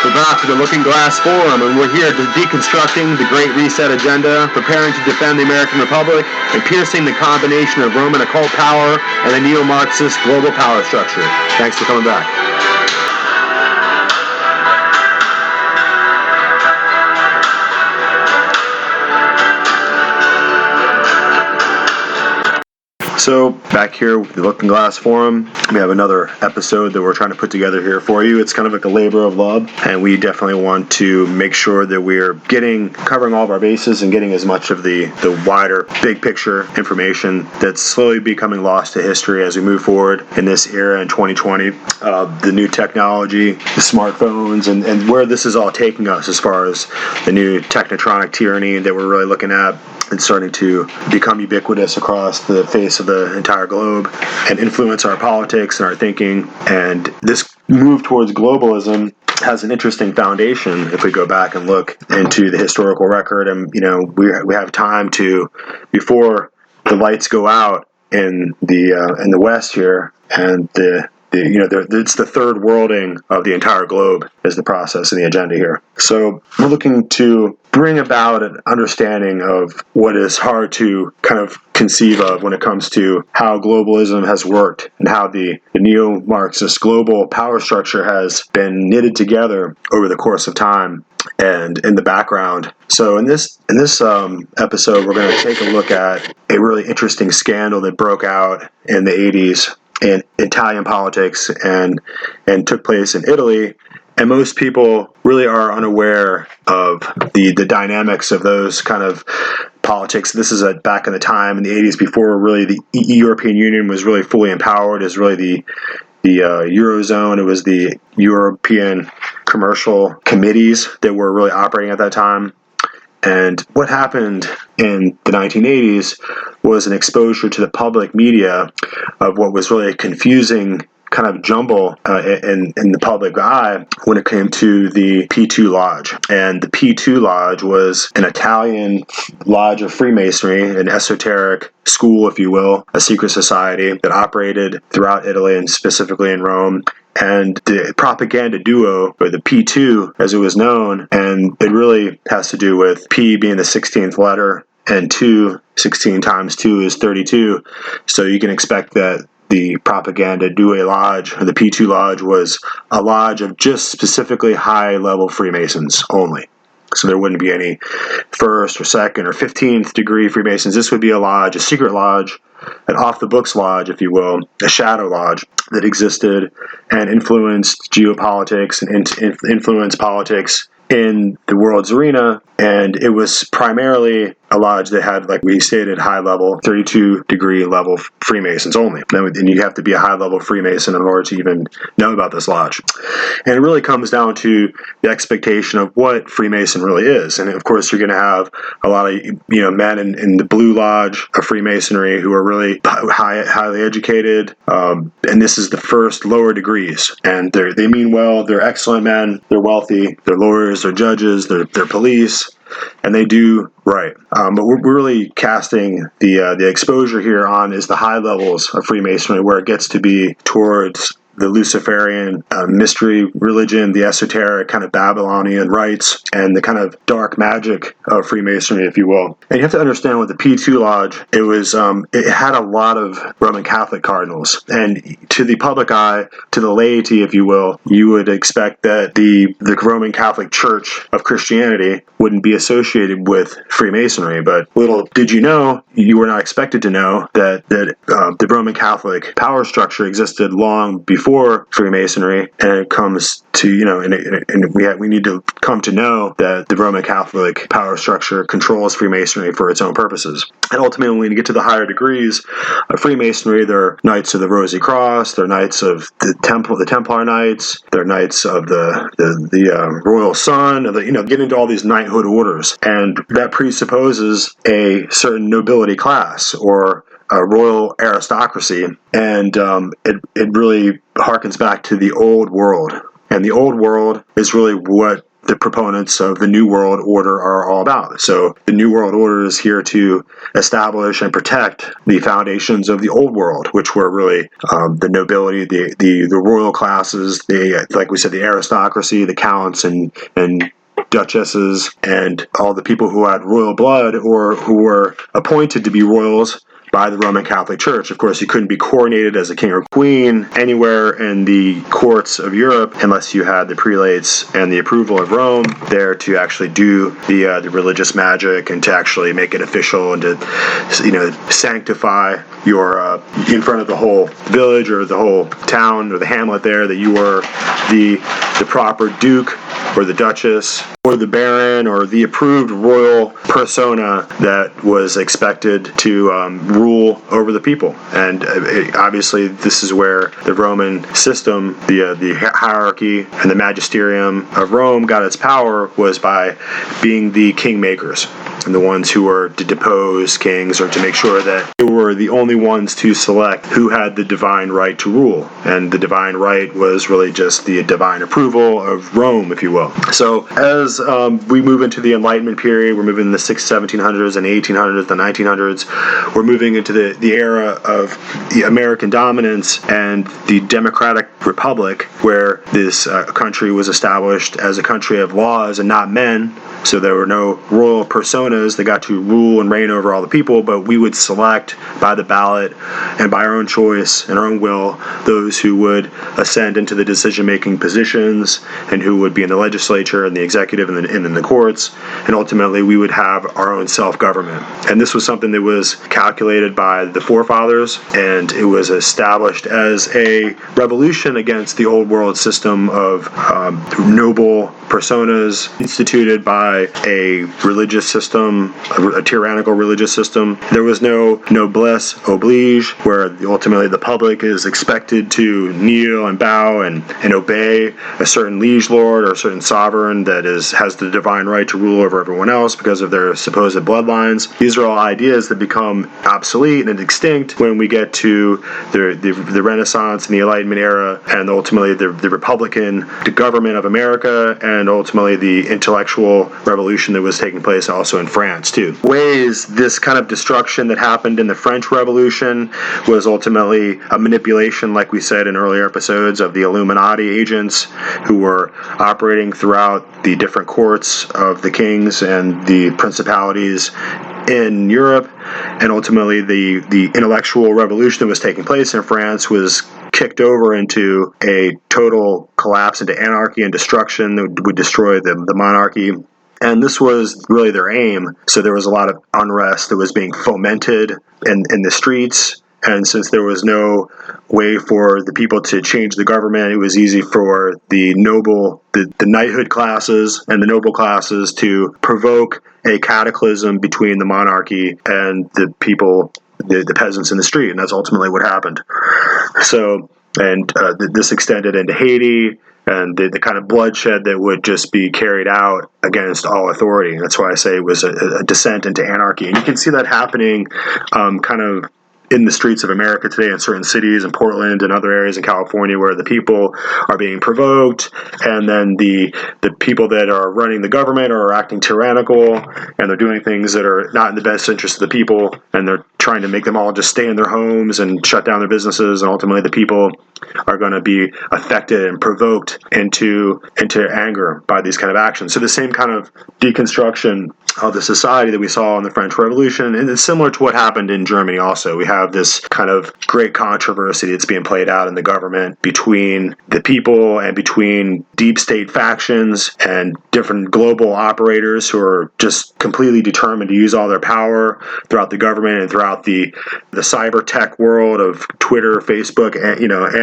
We're back to the Looking Glass Forum, and we're here deconstructing the Great Reset agenda, preparing to defend the American Republic, and piercing the combination of Roman occult power and the neo-Marxist global power structure. Thanks for coming back. So, back here with the Looking Glass Forum, we have another episode that we're trying to put together here for you. It's kind of like a labor of love, and we definitely want to make sure that we're covering all of our bases and getting as much of the wider, big picture information that's slowly becoming lost to history as we move forward in this era in 2020. The new technology, the smartphones, and where this is all taking us as far as the new technotronic tyranny that we're really looking at. It's starting to become ubiquitous across the face of the entire globe and influence our politics and our thinking. And this move towards globalism has an interesting foundation if we go back and look into the historical record. And, we have time to, before the lights go out in the West here, and it's the third worlding of the entire globe is the process and the agenda here. So we're looking to bring about an understanding of what is hard to kind of conceive of when it comes to how globalism has worked and how the neo-Marxist global power structure has been knitted together over the course of time and in the background. So in this episode, we're going to take a look at a really interesting scandal that broke out in the 80s in Italian politics and took place in Italy. And most people really are unaware of the dynamics of those kind of politics. This is back in the time in the 80s before really the European Union was really fully empowered. It was really the Eurozone. It was the European commercial committees that were really operating at that time. And what happened in the 1980s was an exposure to the public media of what was really a confusing kind of jumble in the public eye when it came to the P2 Lodge. And the P2 Lodge was an Italian lodge of Freemasonry, an esoteric school, if you will, a secret society that operated throughout Italy and specifically in Rome. And the propaganda duo, or the P2 as it was known, and it really has to do with P being the 16th letter and 16 times 2 is 32. So you can expect that the propaganda duo lodge, or the P2 Lodge, was a lodge of just specifically high-level Freemasons only. So there wouldn't be any first or second or 15th degree Freemasons. This would be a lodge, a secret lodge, an off-the-books lodge, if you will, a shadow lodge that existed and influenced geopolitics and influenced politics in the world's arena. And it was primarily a lodge that had, like we stated, high-level, 32-degree level Freemasons only. And you have to be a high-level Freemason in order to even know about this lodge. And it really comes down to the expectation of what Freemason really is. And, of course, you're going to have a lot of men in the Blue Lodge of Freemasonry who are really highly educated. And this is the first lower degrees. And they mean well. They're excellent men. They're wealthy. They're lawyers. They're judges. They're police. And they do right. But we're really casting the exposure here on is the high levels of Freemasonry, where it gets to be towards the Luciferian mystery religion, the esoteric kind of Babylonian rites, and the kind of dark magic of Freemasonry, if you will. And you have to understand with the P2 Lodge, it had a lot of Roman Catholic cardinals. And to the public eye, to the laity, if you will, you would expect that the Roman Catholic Church of Christianity wouldn't be associated with Freemasonry. But little did you know, you were not expected to know that the Roman Catholic power structure existed long before Freemasonry, and it comes to, and we need to come to know that the Roman Catholic power structure controls Freemasonry for its own purposes. And ultimately, when you get to the higher degrees of Freemasonry, they're Knights of the Rosy Cross, they're Knights of the Templar Knights, they're Knights of the Royal Sun, get into all these knighthood orders. And that presupposes a certain nobility class or a royal aristocracy, and it really harkens back to the old world. And the old world is really what the proponents of the New World Order are all about. So the New World Order is here to establish and protect the foundations of the Old World, which were really the nobility, the royal classes, like we said, the aristocracy, the counts and duchesses, and all the people who had royal blood or who were appointed to be royals by the Roman Catholic Church. Of course, you couldn't be coronated as a king or queen anywhere in the courts of Europe unless you had the prelates and the approval of Rome there to actually do the religious magic and to actually make it official and to sanctify your in front of the whole village or the whole town or the hamlet there that you were the proper duke or the duchess or the baron or the approved royal persona that was expected to rule over the people. And obviously this is where the Roman system, the hierarchy and the magisterium of Rome got its power, was by being the kingmakers and the ones who were to depose kings or to make sure that they were the only ones to select who had the divine right to rule. And the divine right was really just the divine approval of Rome, if you will. So as we move into the Enlightenment period, we're moving in the 1700s and 1800s, the 1900s, we're moving into the era of the American dominance and the democratic republic, where this country was established as a country of laws and not men. So there were no royal personas that got to rule and reign over all the people, but we would select by the ballot and by our own choice and our own will those who would ascend into the decision-making positions and who would be in the legislature and the executive and in the courts, and ultimately we would have our own self-government. And this was something that was calculated by the forefathers, and it was established as a revolution against the old world system of noble personas instituted by a religious system, a tyrannical religious system. There was no noblesse oblige, where ultimately the public is expected to kneel and bow and obey a certain liege lord or a certain sovereign that has the divine right to rule over everyone else because of their supposed bloodlines. These are all ideas that become obsolete and extinct when we get to the Renaissance and the Enlightenment era, and ultimately the Republican government of America, and ultimately the intellectual revolution that was taking place also in France too. Ways this kind of destruction that happened in the French Revolution was ultimately a manipulation, like we said in earlier episodes, of the Illuminati agents who were operating throughout the different courts of the kings and the principalities in Europe. And ultimately the intellectual revolution that was taking place in France was kicked over into a total collapse into anarchy and destruction that would destroy the monarchy. And this was really their aim. So there was a lot of unrest that was being fomented in the streets. And since there was no way for the people to change the government, it was easy for the noble, the knighthood classes and the noble classes to provoke a cataclysm between the monarchy and the people, the peasants in the street. And that's ultimately what happened. So, and this extended into Haiti, and the kind of bloodshed that would just be carried out against all authority. And that's why I say it was a descent into anarchy. And you can see that happening kind of in the streets of America today, in certain cities, in Portland and other areas in California, where the people are being provoked, and then the people that are running the government are acting tyrannical, and they're doing things that are not in the best interest of the people, and they're trying to make them all just stay in their homes and shut down their businesses, and ultimately the people are going to be affected and provoked into anger by these kind of actions. So the same kind of deconstruction of the society that we saw in the French Revolution, and it's similar to what happened in Germany also. We have this kind of great controversy that's being played out in the government between the people and between deep state factions and different global operators who are just completely determined to use all their power throughout the government and throughout the cyber tech world of Twitter, Facebook,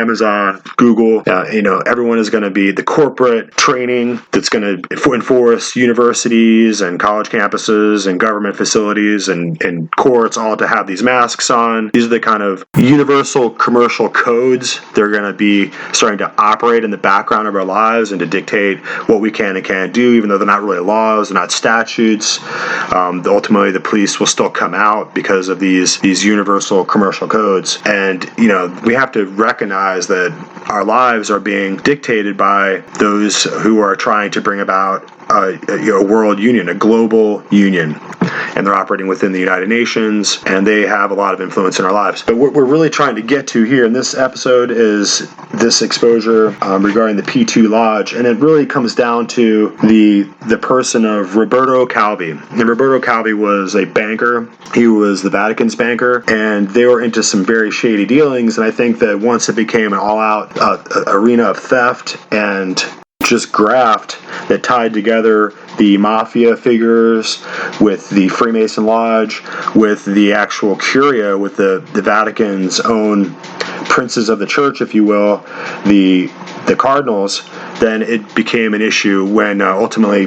Amazon, Google. Everyone is going to be the corporate training that's going to enforce universities and college campuses and government facilities and courts all to have these masks on on. These are the kind of universal commercial codes that are going to be starting to operate in the background of our lives and to dictate what we can and can't do, even though they're not really laws, they're not statutes. Ultimately, the police will still come out because of these universal commercial codes. And, we have to recognize that our lives are being dictated by those who are trying to bring about a world union, a global union. And they're operating within the United Nations, and they have a lot of influence in our lives. But what we're really trying to get to here in this episode is this exposure regarding the P2 Lodge, and it really comes down to the person of Roberto Calvi. And Roberto Calvi was a banker. He was the Vatican's banker, and they were into some very shady dealings. And I think that once it became an all-out arena of theft and just graft that tied together the mafia figures with the Freemason Lodge, with the actual curia, with the Vatican's own princes of the church, if you will, the cardinals, then it became an issue when ultimately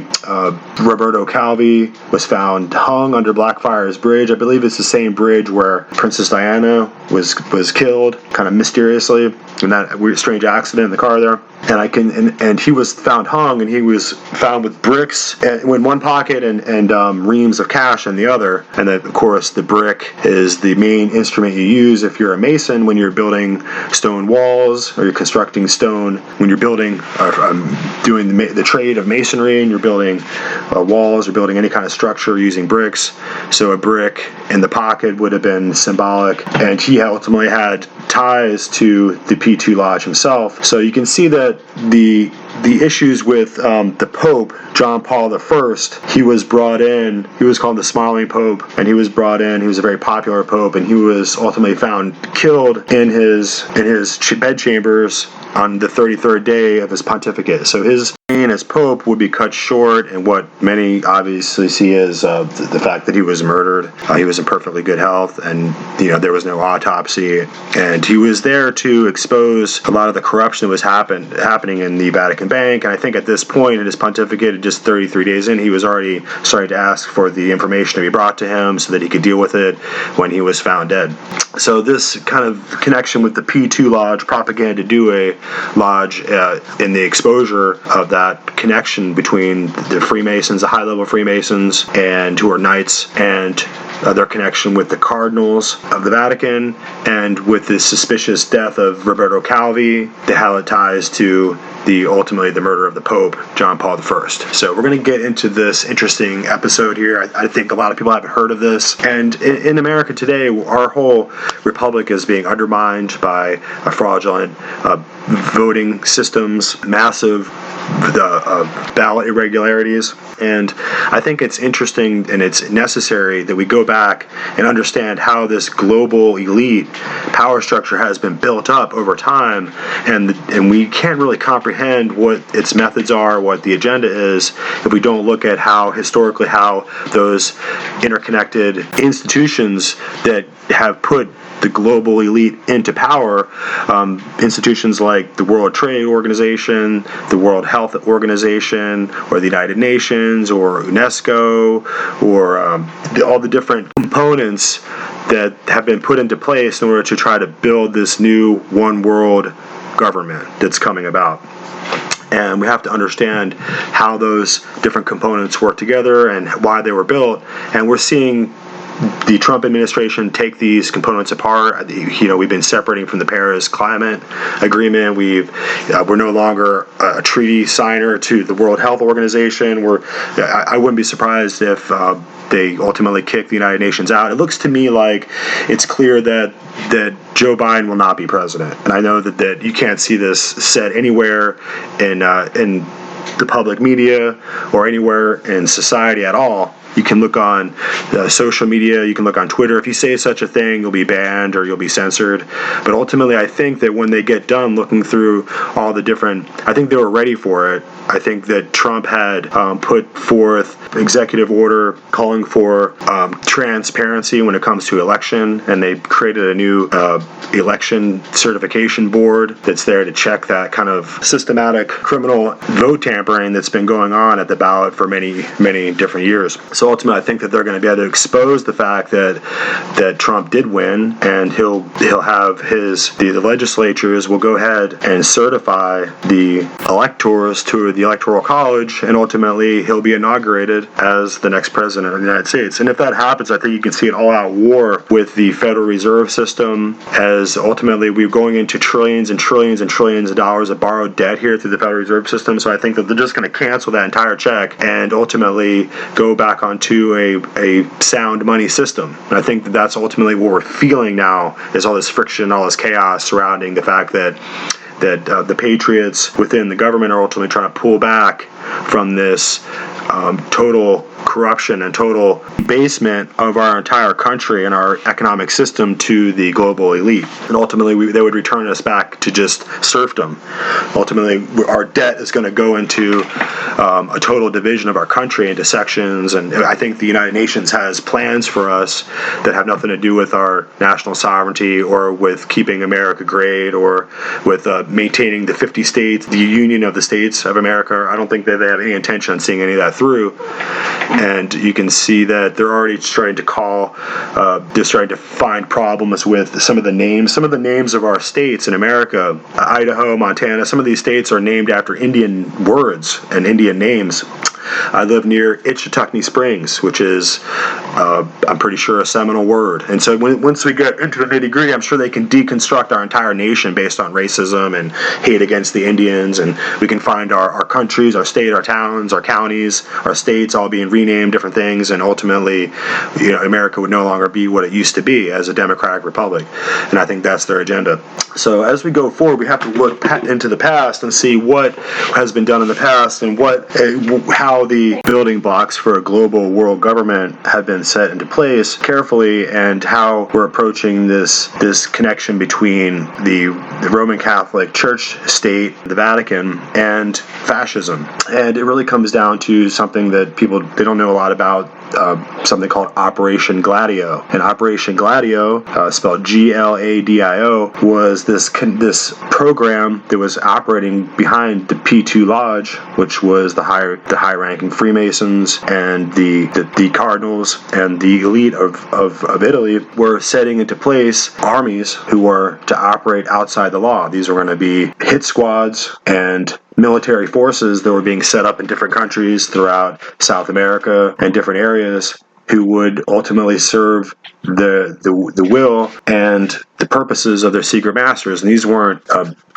Roberto Calvi was found hung under Blackfriars Bridge. I believe it's the same bridge where Princess Diana was killed, kind of mysteriously, in that weird, strange accident in the car there. And he was found hung, and he was found with bricks in one pocket and reams of cash in the other. And then, of course, the brick is the main instrument you use if you're a mason when you're building stone walls, or you're constructing stone when you're building doing the trade of masonry, and you're building walls or building any kind of structure using bricks. So a brick in the pocket would have been symbolic, and he ultimately had ties to the P2 Lodge himself. So you can see that the issues with the Pope, John Paul I, he was brought in. He was called the Smiling Pope, and he was brought in. He was a very popular Pope, and he was ultimately found killed in his bedchambers on the 33rd day of his pontificate. So his reign as Pope would be cut short, and what many obviously see as the fact that he was murdered. He was in perfectly good health, and there was no autopsy, and he was there to expose a lot of the corruption that was happening in the Vatican Bank. And I think at this point in his pontificate, just 33 days in, he was already starting to ask for the information to be brought to him so that he could deal with it when he was found dead. So this kind of connection with the P2 Lodge, Propaganda Due Lodge, in the exposure of that connection between the Freemasons, the high-level Freemasons, and who are knights, and their connection with the cardinals of the Vatican, and with the suspicious death of Roberto Calvi, they have ties to ultimately the murder of the Pope, John Paul I. So we're going to get into this interesting episode here. I think a lot of people haven't heard of this. And in America today, our whole republic is being undermined by fraudulent voting systems, massive ballot irregularities. And I think it's interesting and it's necessary that we go back and understand how this global elite power structure has been built up over time, and we can't really comprehend what its methods are, what the agenda is, if we don't look at how historically how those interconnected institutions that have put the global elite into power, institutions like the World Trade Organization, the World Health Organization, or the United Nations, or UNESCO, or all the different components that have been put into place in order to try to build this new one world government that's coming about. And we have to understand how those different components work together and why they were built. And we're seeing the Trump administration take these components apart. We've been separating from the Paris Climate Agreement. We're no longer a treaty signer to the World Health Organization. I wouldn't be surprised if they ultimately kick the United Nations out. It looks to me like it's clear that Joe Biden will not be president. And I know that you can't see this said anywhere in the public media or anywhere in society at all. You can look on social media, you can look on Twitter. If you say such a thing, you'll be banned or you'll be censored. But ultimately, I think that when they get done looking through all the different, I think they were ready for it. I think that Trump had put forth executive order calling for transparency when it comes to election, and they created a new election certification board that's there to check that kind of systematic criminal vote tampering tampering that's been going on at the ballot for many, many different years. So ultimately, I think that they're going to be able to expose the fact that Trump did win, and he'll have the legislatures will go ahead and certify the electors to the Electoral College, and ultimately he'll be inaugurated as the next president of the United States. And if that happens, I think you can see an all-out war with the Federal Reserve System, as ultimately we're going into trillions and trillions and trillions of dollars of borrowed debt here through the Federal Reserve System. So I think that they're just going to cancel that entire check and ultimately go back onto a sound money system. And I think that that's ultimately what we're feeling now, is all this friction, all this chaos surrounding the fact that the patriots within the government are ultimately trying to pull back from this total corruption and total basement of our entire country and our economic system to the global elite. And ultimately, they would return us back to just serfdom. Ultimately, our debt is going to go into a total division of our country into sections. And I think the United Nations has plans for us that have nothing to do with our national sovereignty or with keeping America great or with maintaining the 50 states, the Union of the States of America. I don't think that they have any intention on seeing any of that through. And you can see that they're already trying to they're starting to find problems with some of the names of our states in America. Idaho, Montana, some of these states are named after Indian words and Indian names. I live near Itchituckney Springs, which is, I'm pretty sure, a Seminole word. And so once we get into the nitty-gritty, I'm sure they can deconstruct our entire nation based on racism and hate against the Indians. And we can find our countries, our state, our towns, our counties, our states all being renamed different things. And ultimately, America would no longer be what it used to be as a democratic republic. And I think that's their agenda. So as we go forward, we have to look into the past and see what has been done in the past and how the building blocks for a global world government have been set into place carefully, and how we're approaching this connection between the Roman Catholic Church state, the Vatican, and fascism. And it really comes down to something that they don't know a lot about, something called Operation Gladio. And Operation Gladio, spelled Gladio, was this program that was operating behind the P2 Lodge, which was the high-ranking Freemasons and the Cardinals and the elite of Italy, were setting into place armies who were to operate outside the law. These were going to be hit squads and military forces that were being set up in different countries throughout South America and different areas, who would ultimately serve the will and the purposes of their secret masters. And these weren't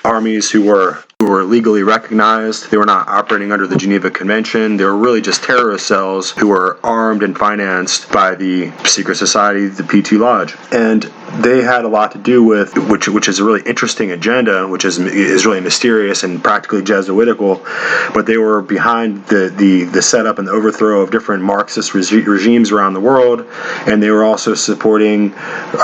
armies who were legally recognized. They were not operating under the Geneva Convention. They were really just terrorist cells who were armed and financed by the secret society, the P2 Lodge. And they had a lot to do with, which is a really interesting agenda, which is really mysterious and practically Jesuitical, but they were behind the setup and the overthrow of different Marxist regimes around the world, and they were also supporting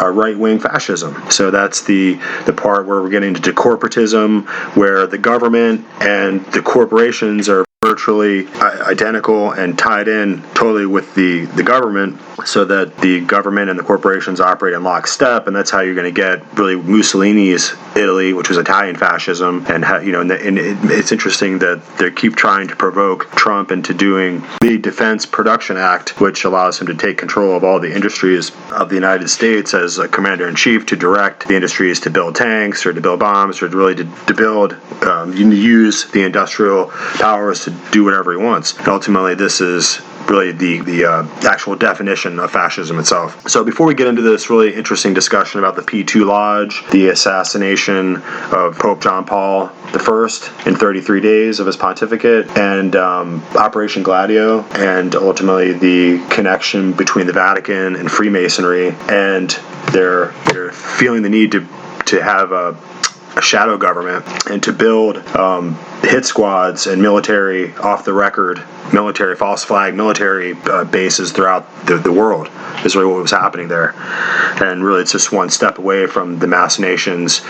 right-wing fascism. So that's the part where we're getting into corporatism, where the government and the corporations are virtually identical and tied in totally with the government, so that the government and the corporations operate in lockstep. And that's how you're going to get really Mussolini's Italy, which was Italian fascism. And it's interesting that they keep trying to provoke Trump into doing the Defense Production Act, which allows him to take control of all the industries of the United States as a commander-in-chief, to direct the industries to build tanks or to build bombs, or to build use the industrial powers to do whatever he wants. And ultimately, this is really the actual definition of fascism itself. So before we get into this really interesting discussion about the P2 Lodge, the assassination of Pope John Paul I in 33 days of his pontificate, and Operation Gladio, and ultimately the connection between the Vatican and Freemasonry, and they're feeling the need to have a shadow government and to build hit squads and military off-the-record, military false flag military bases throughout the world is really what was happening there. And really it's just one step away from the mass nations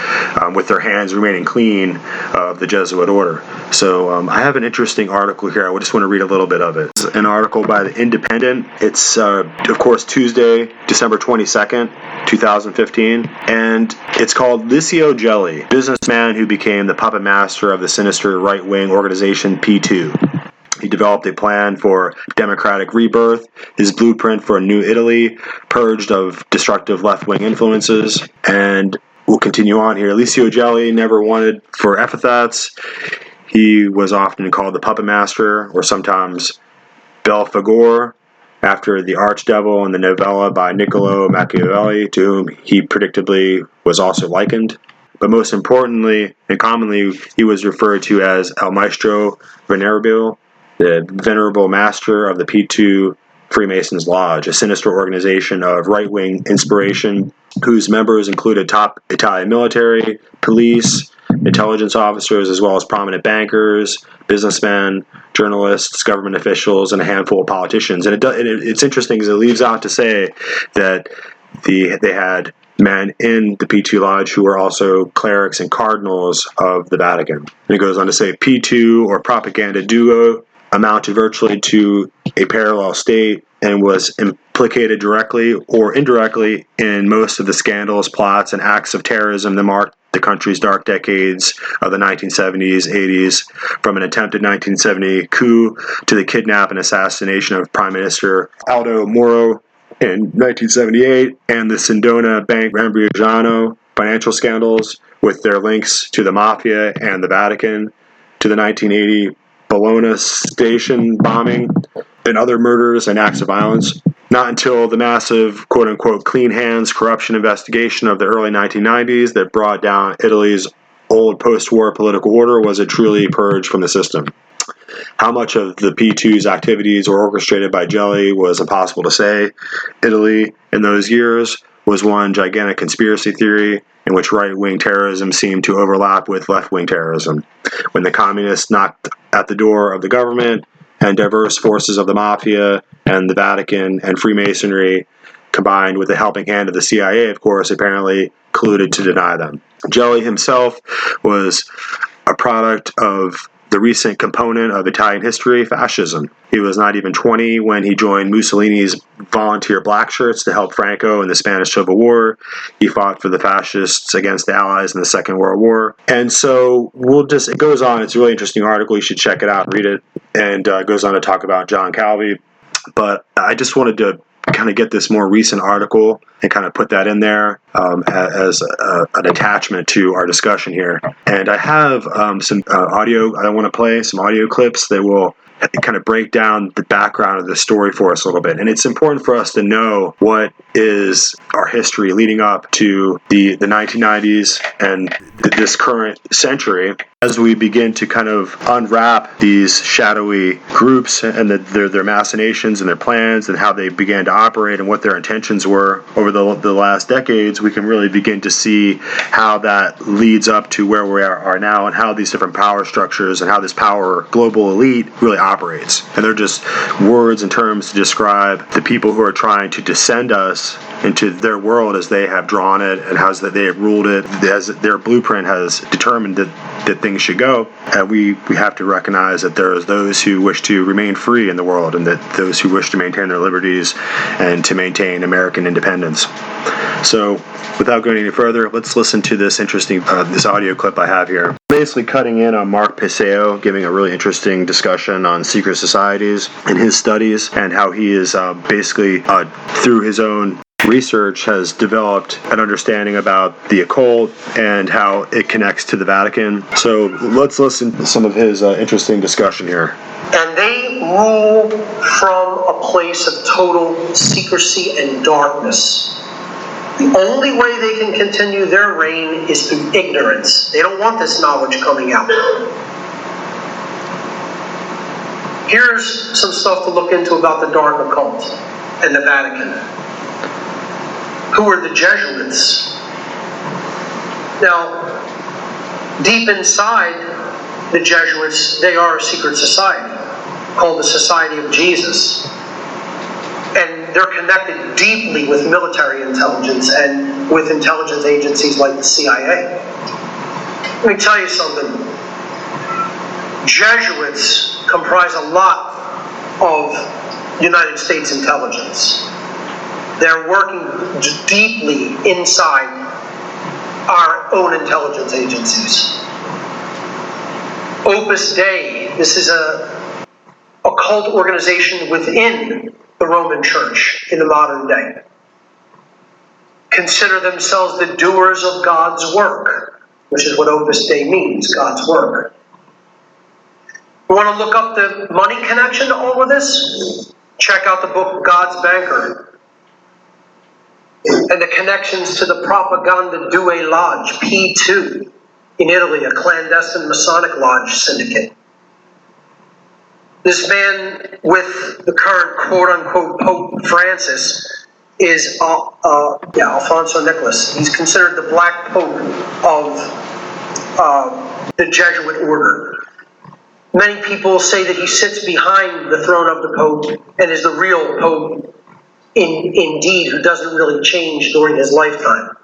with their hands remaining clean of the Jesuit order. So I have an interesting article here. I just want to read a little bit of it. It's an article by The Independent. It's, of course, Tuesday, December 22nd, 2015, and it's called Licio Gelli, businessman who became the puppet master of the sinister major right-wing organization, P2. He developed a plan for democratic rebirth, his blueprint for a new Italy, purged of destructive left-wing influences, and we'll continue on here. Licio Gelli never wanted for epithets. He was often called the puppet master, or sometimes Belfagor, after the archdevil in the novella by Niccolo Machiavelli, to whom he predictably was also likened. But most importantly and commonly, he was referred to as El Maestro Venerable, the venerable master of the P2 Freemasons Lodge, a sinister organization of right-wing inspiration whose members included top Italian military, police, intelligence officers, as well as prominent bankers, businessmen, journalists, government officials, and a handful of politicians. And it's interesting because it leaves out to say that they had men in the P2 Lodge who were also clerics and cardinals of the Vatican. And it goes on to say P2, or propaganda duo, amounted virtually to a parallel state and was implicated directly or indirectly in most of the scandals, plots, and acts of terrorism that marked the country's dark decades of the 1970s, 80s, from an attempted 1970 coup to the kidnap and assassination of Prime Minister Aldo Moro in 1978, and the Sindona Bank Rambrigiano financial scandals with their links to the Mafia and the Vatican, to the 1980 Bologna station bombing, and other murders and acts of violence. Not until the massive, quote-unquote, clean hands corruption investigation of the early 1990s that brought down Italy's old post-war political order was it truly purged from the system. How much of the P2's activities were orchestrated by Gelli was impossible to say. Italy, in those years, was one gigantic conspiracy theory in which right-wing terrorism seemed to overlap with left-wing terrorism. When the communists knocked at the door of the government, and diverse forces of the Mafia and the Vatican and Freemasonry, combined with the helping hand of the CIA, of course, apparently colluded to deny them. Gelli himself was a product of the recent component of Italian history, fascism. He was not even 20 when he joined Mussolini's volunteer black shirts to help Franco in the Spanish Civil War. He fought for the fascists against the Allies in the Second World War. And so it goes on. It's a really interesting article. You should check it out and read it. And it goes on to talk about John Calvi. But I just wanted to kind of get this more recent article and kind of put that in there as an attachment to our discussion here. And I have some audio I want to play, some audio clips that will kind of break down the background of the story for us a little bit. And it's important for us to know what is our history leading up to the 1990s and this current century as we begin to kind of unwrap these shadowy groups and their machinations and their plans and how they began to operate and what their intentions were over the last decades. We can really begin to see how that leads up to where we are now and how these different power structures and how this power global elite really operates. And they're just words and terms to describe the people who are trying to descend us into their world as they have drawn it and how they have ruled it, as their blueprint has determined that things should go. And we have to recognize that there are those who wish to remain free in the world and that those who wish to maintain their liberties and to maintain American independence. So without going any further, let's listen to this interesting this audio clip I have here. Basically cutting in on Mark Peseo, giving a really interesting discussion on secret societies and his studies and how he is basically through his own research has developed an understanding about the occult and how it connects to the Vatican. So let's listen to some of his interesting discussion here. And they rule from a place of total secrecy and darkness. The only way they can continue their reign is through ignorance. They don't want this knowledge coming out. Here's some stuff to look into about the dark occult and the Vatican. Who are the Jesuits? Now, deep inside the Jesuits, they are a secret society called the Society of Jesus. And they're connected deeply with military intelligence and with intelligence agencies like the CIA. Let me tell you something. Jesuits comprise a lot of United States intelligence. They're working deeply inside our own intelligence agencies. Opus Dei, this is a cult organization within the Roman Church in the modern day. Consider themselves the doers of God's work, which is what Opus Dei means, God's work. You want to look up the money connection to all of this? Check out the book God's Banker and the connections to the Propaganda Due Lodge, P2, in Italy, a clandestine Masonic lodge syndicate. This man with the current quote-unquote Pope Francis is Alfonso Nicholas. He's considered the Black Pope of the Jesuit order. Many people say that he sits behind the throne of the Pope and is the real Pope indeed, who doesn't really change during his lifetime.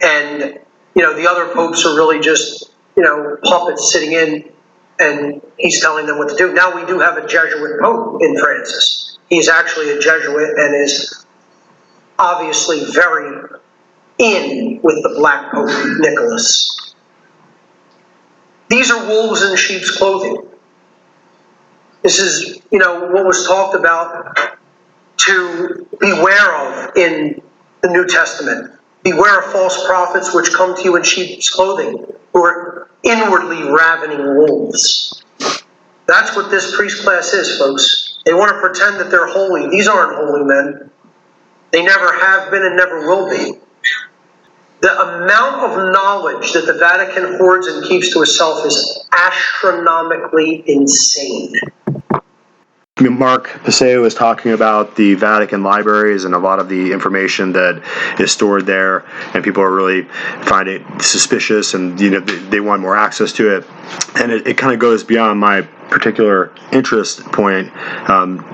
And, the other popes are really just, puppets sitting in, and he's telling them what to do. Now we do have a Jesuit Pope in Francis. He's actually a Jesuit and is obviously very in with the Black Pope, Nicholas. These are wolves in sheep's clothing. This is, what was talked about to beware of in the New Testament. Beware of false prophets which come to you in sheep's clothing, who are inwardly ravening wolves. That's what this priest class is, folks. They want to pretend that they're holy. These aren't holy men. They never have been and never will be. The amount of knowledge that the Vatican hoards and keeps to itself is astronomically insane. Mark Passeo was talking about the Vatican libraries and a lot of the information that is stored there, and people are really find it suspicious, and they want more access to it. And it kind of goes beyond my particular interest point,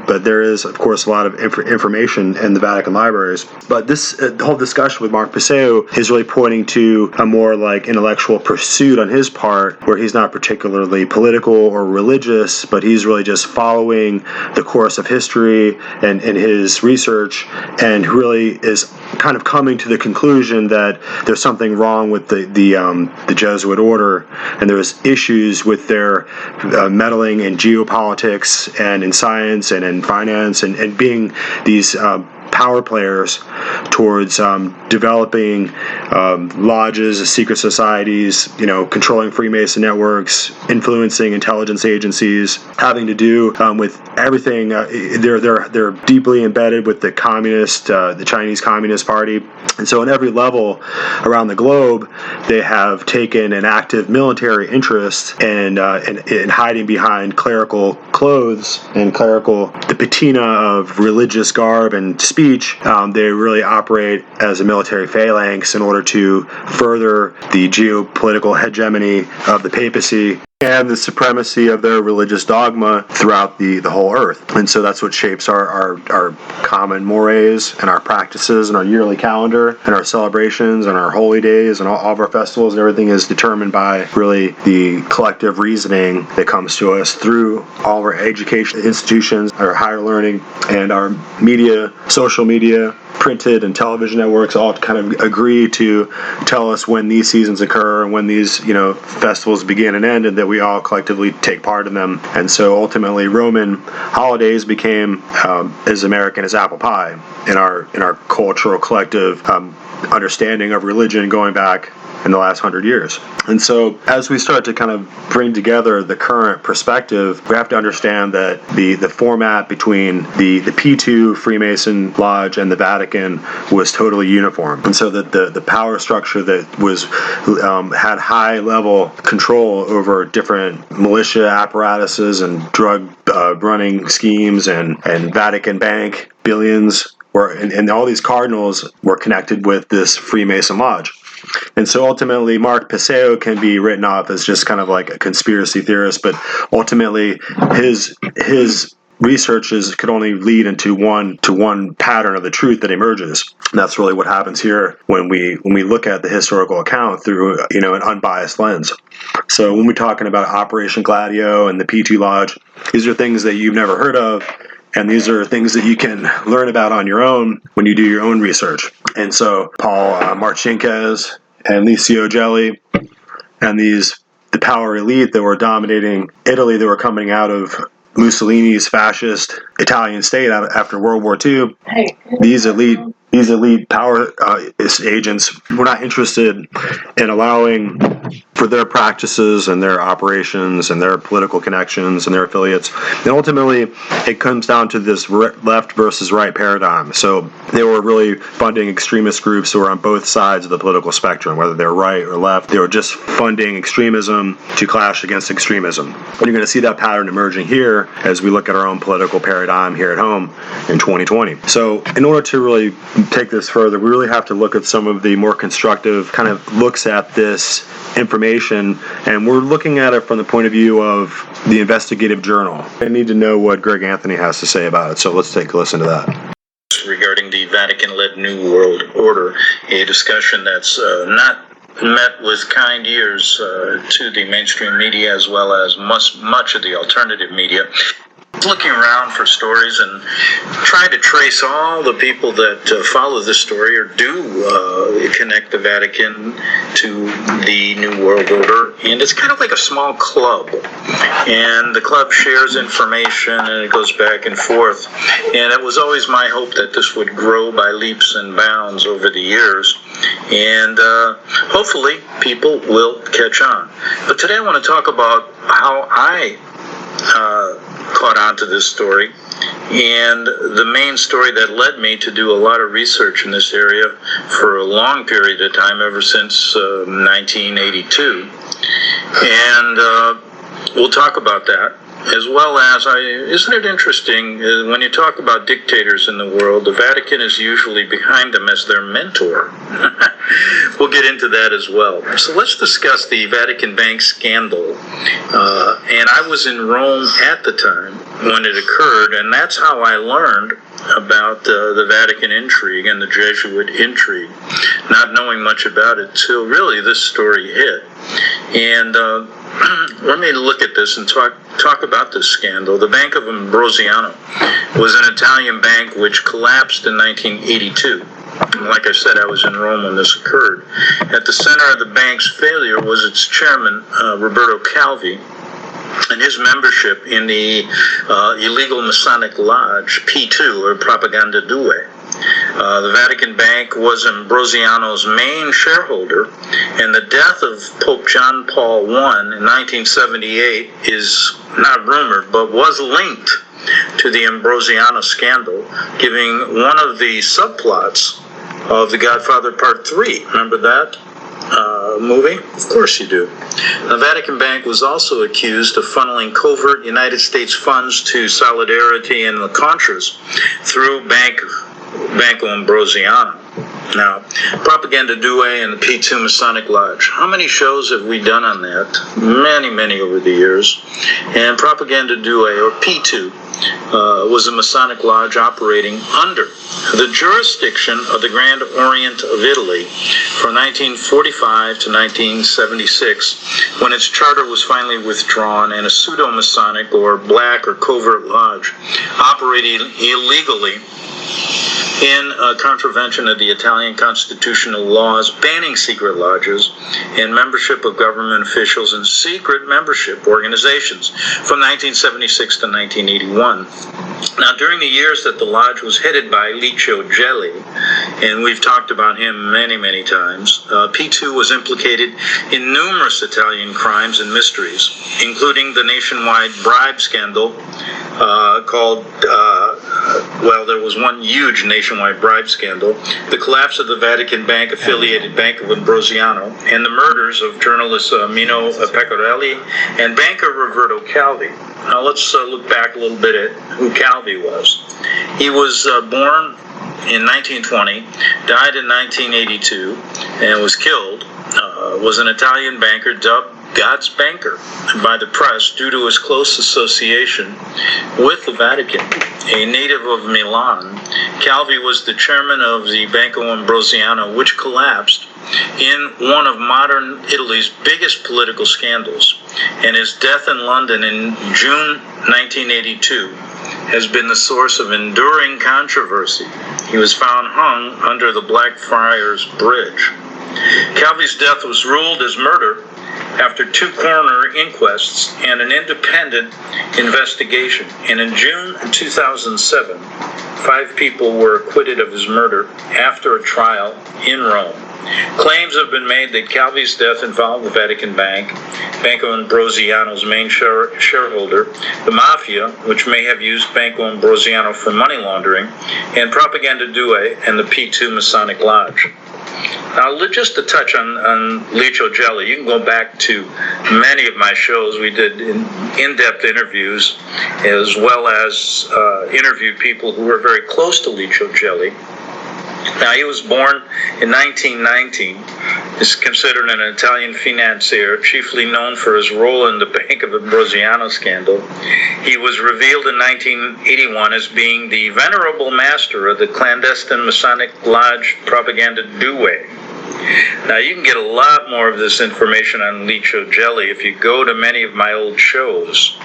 but there is, of course, a lot of information in the Vatican libraries. But this whole discussion with Mark Passeo is really pointing to a more like intellectual pursuit on his part, where he's not particularly political or religious, but he's really just following the course of history and his research, and really is kind of coming to the conclusion that there's something wrong with the Jesuit order, and there's issues with their meddling in geopolitics and in science and in finance and being these power players towards developing lodges, secret societies, controlling Freemason networks, influencing intelligence agencies, having to do with everything. They're deeply embedded with the Chinese Communist Party, and so on every level around the globe, they have taken an active military interest in hiding behind clerical clothes and the patina of religious garb and speech. They really operate as a military phalanx in order to further the geopolitical hegemony of the papacy and the supremacy of their religious dogma throughout the whole earth. And so that's what shapes our common mores and our practices and our yearly calendar and our celebrations and our holy days and all of our festivals, and everything is determined by really the collective reasoning that comes to us through all of our education institutions, our higher learning, and our media, social media, printed and television networks all kind of agree to tell us when these seasons occur and when these festivals begin and end, and that we all collectively take part in them. And so ultimately Roman holidays became as American as apple pie in our cultural collective understanding of religion going back in the last 100 years. And so as we start to kind of bring together the current perspective, we have to understand that the format between the P2 Freemason Lodge and the Vatican was totally uniform. And so that the power structure that was had high level control over different militia apparatuses and drug running schemes and Vatican Bank billions and all these cardinals were connected with this Freemason Lodge. And so ultimately, Mark Passeo can be written off as just kind of like a conspiracy theorist, but ultimately his researches could only lead into one pattern of the truth that emerges. And that's really what happens here when we look at the historical account through an unbiased lens. So when we're talking about Operation Gladio and the P2 Lodge, these are things that you've never heard of. And these are things that you can learn about on your own when you do your own research. And so Paul Marcinquez and Licio Gelli and these the power elite that were dominating Italy, that were coming out of Mussolini's fascist Italian state after World War II. These elite power agents were not interested in allowing for their practices and their operations and their political connections and their affiliates. And ultimately, it comes down to this left versus right paradigm. So they were really funding extremist groups who were on both sides of the political spectrum, whether they're right or left. They were just funding extremism to clash against extremism. And you're going to see that pattern emerging here as we look at our own political paradigm here at home in 2020. So in order to really take this further, we really have to look at some of the more constructive kind of looks at this information, and we're looking at it from the point of view of the investigative journal. I need to know what Greg Anthony has to say about it, so let's take a listen to that. Regarding the Vatican-led New World Order, a discussion that's not met with kind ears to the mainstream media as well as much of the alternative media. Looking around for stories and trying to trace all the people that follow this story or do connect the Vatican to the New World Order. And it's kind of like a small club. And the club shares information and it goes back and forth. And it was always my hope that this would grow by leaps and bounds over the years. And hopefully people will catch on. But today I want to talk about how I caught on to this story, and the main story that led me to do a lot of research in this area for a long period of time, ever since 1982. And we'll talk about that, as well as, isn't it interesting, when you talk about dictators in the world, the Vatican is usually behind them as their mentor. We'll get into that as well. So let's discuss the Vatican Bank scandal. And I was in Rome at the time when it occurred, and that's how I learned about the Vatican intrigue and the Jesuit intrigue, not knowing much about it till really this story hit. And let me look at this and talk about this scandal. The Bank of Ambrosiano was an Italian bank which collapsed in 1982. Like I said, I was in Rome when this occurred. At the center of the bank's failure was its chairman, Roberto Calvi, and his membership in the illegal Masonic Lodge, P2, or Propaganda Due. The Vatican Bank was Ambrosiano's main shareholder, and the death of Pope John Paul I in 1978 is not rumored, but was linked to the Ambrosiano scandal, giving one of the subplots of The Godfather Part 3. Remember that movie? Of course you do. The Vatican Bank was also accused of funneling covert United States funds to Solidarity and the Contras through Banco Ambrosiano. Now, Propaganda Due and the P2 Masonic Lodge. How many shows have we done on that? Many, many over the years. And Propaganda Due, or P2, was a Masonic lodge operating under the jurisdiction of the Grand Orient of Italy from 1945 to 1976, when its charter was finally withdrawn and a pseudo-Masonic or black or covert lodge operating illegally in contravention of the Italian constitutional laws banning secret lodges and membership of government officials in secret membership organizations from 1976 to 1981. Now, during the years that the lodge was headed by Licio Gelli, and we've talked about him many, many times, P2 was implicated in numerous Italian crimes and mysteries, including the nationwide bribe scandal called, there was one huge nationwide bribe scandal, the collapse of the Vatican Bank-affiliated Bank of Ambrosiano, and the murders of journalists Mino Pecorelli and banker Roberto Calvi. Now let's look back a little bit at who Calvi was. He was born in 1920, died in 1982, and was killed. Was an Italian banker dubbed God's banker by the press due to his close association with the Vatican. A native of Milan, Calvi was the chairman of the Banco Ambrosiano, which collapsed in one of modern Italy's biggest political scandals, and his death in London in June 1982 has been the source of enduring controversy. He was found hung under the Blackfriars Bridge. Calvi's death was ruled as murder after 2 coroner inquests and an independent investigation. And in June 2007, 5 people were acquitted of his murder after a trial in Rome. Claims have been made that Calvi's death involved the Vatican Bank, Banco Ambrosiano's main shareholder, the Mafia, which may have used Banco Ambrosiano for money laundering, and Propaganda Due and the P2 Masonic Lodge. Now, just to touch on Licio Gelli, you can go back to many of my shows. We did in-depth interviews, as well as interviewed people who were very close to Licio Gelli. Now, he was born in 1919. He's considered an Italian financier, chiefly known for his role in the Bank of Ambrosiano scandal. He was revealed in 1981 as being the venerable master of the clandestine Masonic Lodge Propaganda Due. Now, you can get a lot more of this information on Licio Gelli if you go to many of my old shows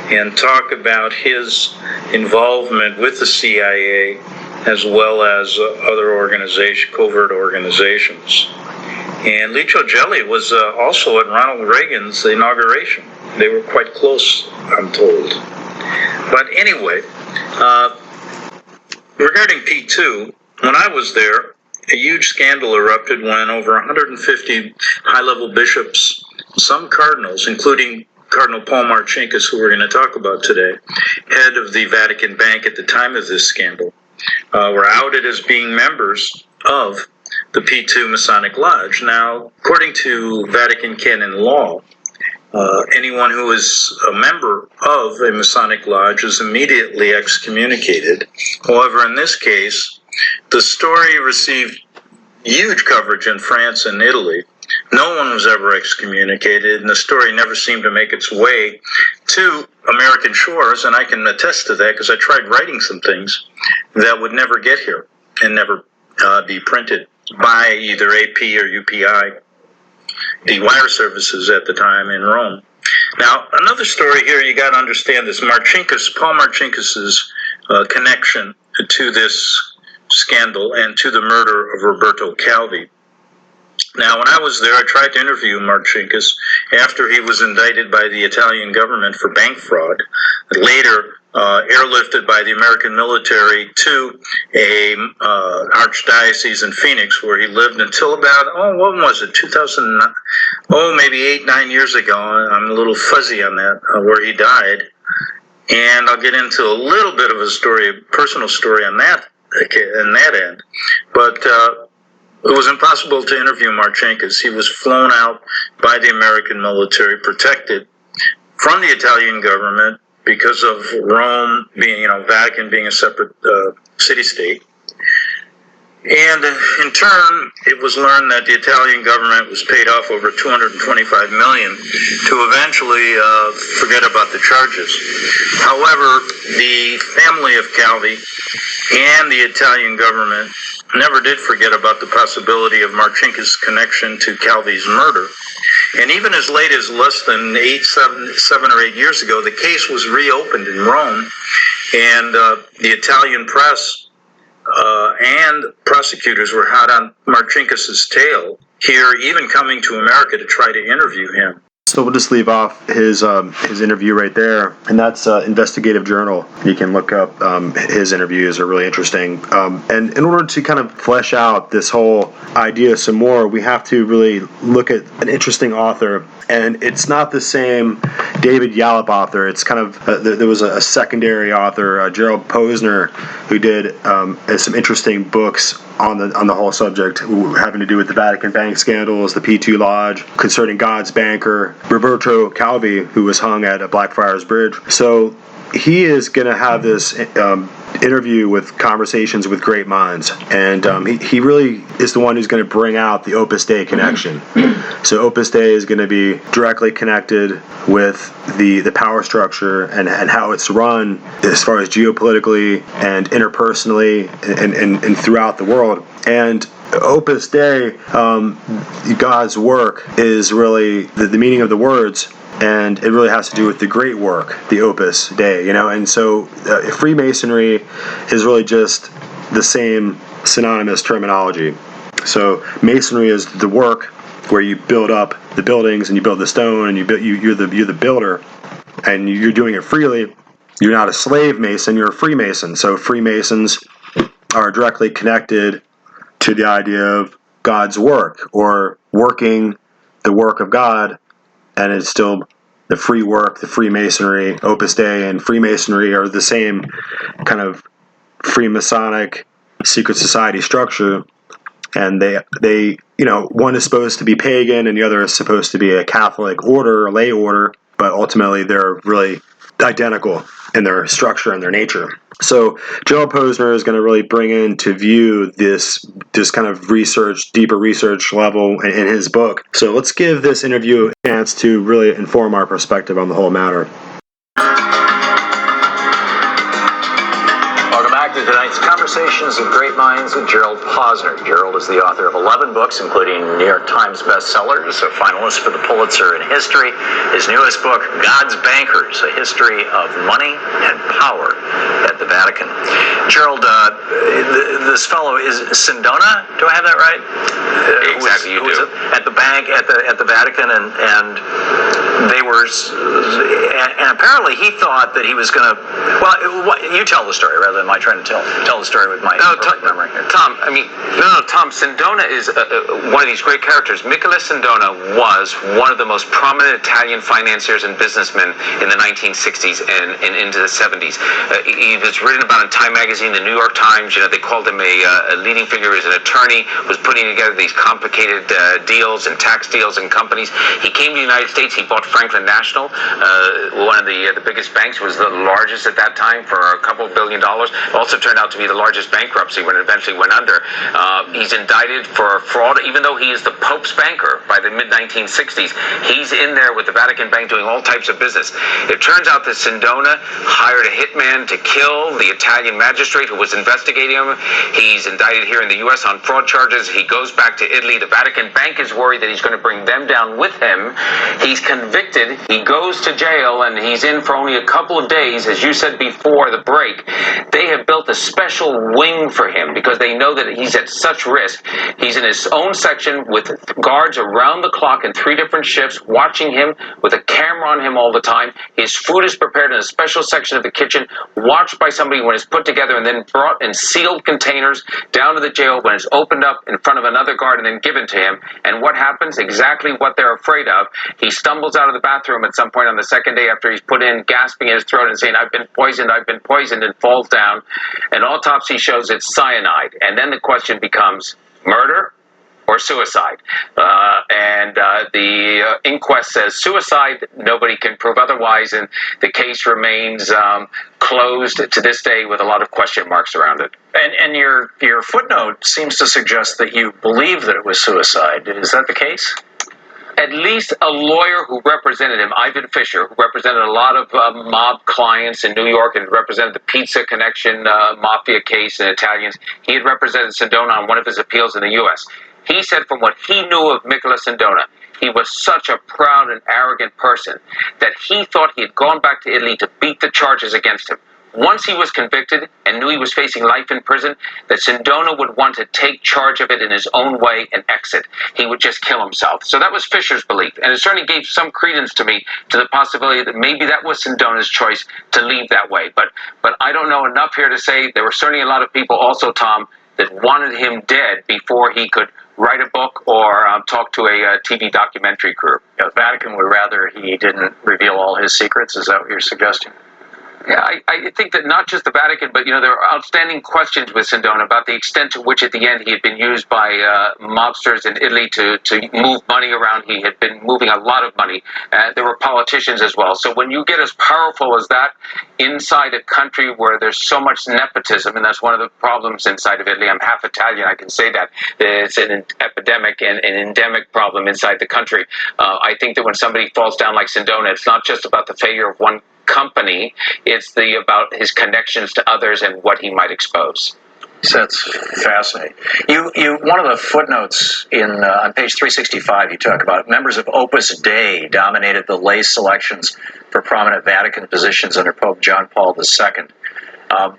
and talk about his involvement with the CIA as well as other covert organizations. And Licio Gelli was also at Ronald Reagan's inauguration. They were quite close, I'm told. But anyway, regarding P2, when I was there, a huge scandal erupted when over 150 high-level bishops, some cardinals, including Cardinal Paul Marcinkus, who we're going to talk about today, head of the Vatican Bank at the time of this scandal, were outed as being members of the P2 Masonic Lodge. Now, according to Vatican canon law, anyone who is a member of a Masonic Lodge is immediately excommunicated. However, in this case, the story received huge coverage in France and Italy. No one was ever excommunicated, and the story never seemed to make its way to American shores, and I can attest to that because I tried writing some things that would never get here and never be printed by either AP or UPI, the wire services at the time in Rome. Now, another story here, you got to understand this. Paul Marcinkus's connection to this scandal and to the murder of Roberto Calvi. Now, when I was there, I tried to interview Marcinkus after he was indicted by the Italian government for bank fraud, later airlifted by the American military to a archdiocese in Phoenix, where he lived until about, when was it, 2009? Maybe 8-9 years ago. I'm a little fuzzy on that, where he died. And I'll get into a little bit of a story, a personal story on that end. But it was impossible to interview Marcinkus. He was flown out by the American military, protected from the Italian government because of Rome being, Vatican being a separate city-state. And in turn, it was learned that the Italian government was paid off over $225 million to eventually forget about the charges. However, the family of Calvi and the Italian government never did forget about the possibility of Marcinkus' connection to Calvi's murder. And even as late as less than 7 or 8 years ago, the case was reopened in Rome, and the Italian press and prosecutors were hot on Marcinkus' tail here, even coming to America to try to interview him. So we'll just leave off his interview right there, and that's Investigative Journal. You can look up his interviews; are really interesting. And in order to kind of flesh out this whole idea some more, we have to really look at an interesting author. And it's not the same David Yallop author. It's kind of there was a secondary author, Gerald Posner, who did some interesting books on the whole subject, having to do with the Vatican Bank scandals, the P2 Lodge, concerning God's banker, Roberto Calvi, who was hung at Blackfriars Bridge. So he is going to have this interview with conversations with great minds, and he really is the one who's going to bring out the Opus Dei connection. So Opus Dei is going to be directly connected with the power structure and how it's run as far as geopolitically and interpersonally and throughout the world. And Opus Dei, God's work, is really the meaning of the words, and it really has to do with the great work, the Opus Dei, and so Freemasonry is really just the same synonymous terminology. So Masonry is the work, where you build up the buildings and you build the stone and you're the builder, and you're doing it freely. You're not a slave mason, you're a Freemason. So Freemasons are directly connected to the idea of God's work, or working the work of God, and it's still the free work, the Freemasonry. Opus Dei and Freemasonry are the same kind of Freemasonic secret society structure, and they one is supposed to be pagan and the other is supposed to be a Catholic order, a lay order, but ultimately they're really identical in their structure and their nature. So Gerald Posner is going to really bring into view this kind of research, deeper research level in his book. So let's give this interview a chance to really inform our perspective on the whole matter. Tonight's Conversations with Great Minds with Gerald Posner. Gerald is the author of 11 books, including New York Times bestsellers, a finalist for the Pulitzer in History. His newest book, God's Bankers, A History of Money and Power at the Vatican. Gerald, this fellow is Sindona. Do I have that right? Exactly, you do. At the bank, at the Vatican, and they were, and apparently he thought that he was going to, well, you tell the story rather than my trying to tell the story with my memory here. Tom, Tom, Sindona is one of these great characters. Michele Sindona was one of the most prominent Italian financiers and businessmen in the 1960s and into the 70s. He was written about in Time magazine, the New York Times. They called him a leading figure as an attorney, was putting together these complicated deals and tax deals and companies. He came to the United States. He bought Franklin National, one of the biggest banks, was the largest at that time for a couple $2 billion. Also turned out to be the largest bankruptcy when it eventually went under. He's indicted for fraud, even though he is the Pope's banker by the mid-1960s. He's in there with the Vatican Bank doing all types of business. It turns out that Sindona hired a hitman to kill the Italian magistrate who was investigating him. He's indicted here in the U.S. on fraud charges. He goes back to Italy. The Vatican Bank is worried that he's going to bring them down with him. He's convicted. He goes to jail, and he's in for only a couple of days. As you said before the break, they have built a special wing for him because they know that he's at such risk. He's in his own section with guards around the clock in 3 different shifts watching him with a camera on him all the time. His food is prepared in a special section of the kitchen, watched by somebody when it's put together and then brought in sealed containers down to the jail when it's opened up in front of another guard and then given to him. And what happens? Exactly what they're afraid of. He stumbles out of the bathroom at some point on the second day after he's put in, gasping in his throat and saying, I've been poisoned, and falls down. An autopsy shows it's cyanide. And then the question becomes murder or suicide. The inquest says suicide. Nobody can prove otherwise, and the case remains closed to this day with a lot of question marks around it. And your footnote seems to suggest that you believe that it was suicide. Is that the case? At least a lawyer who represented him, Ivan Fisher, who represented a lot of mob clients in New York and represented the Pizza Connection mafia case in Italians. He had represented Sindona on one of his appeals in the U.S. He said from what he knew of Michele Sindona, he was such a proud and arrogant person that he thought he had gone back to Italy to beat the charges against him. Once he was convicted and knew he was facing life in prison, that Sindona would want to take charge of it in his own way and exit. He would just kill himself. So that was Fisher's belief, and it certainly gave some credence to me to the possibility that maybe that was Sindona's choice to leave that way. But I don't know enough here to say there were certainly a lot of people also, Tom, that wanted him dead before he could write a book or talk to a TV documentary crew. The Vatican would rather he didn't reveal all his secrets. Is that what you're suggesting? Yeah, I think that not just the Vatican, but, there are outstanding questions with Sindona about the extent to which at the end he had been used by mobsters in Italy to move money around. He had been moving a lot of money. There were politicians as well. So when you get as powerful as that inside a country where there's so much nepotism, and that's one of the problems inside of Italy. I'm half Italian, I can say that. It's an epidemic and an endemic problem inside the country. I think that when somebody falls down like Sindona, it's not just about the failure of one company, it's about his connections to others and what he might expose. That's fascinating. You one of the footnotes on page 365, you talk about members of Opus Dei dominated the lay selections for prominent Vatican positions under Pope John Paul II. I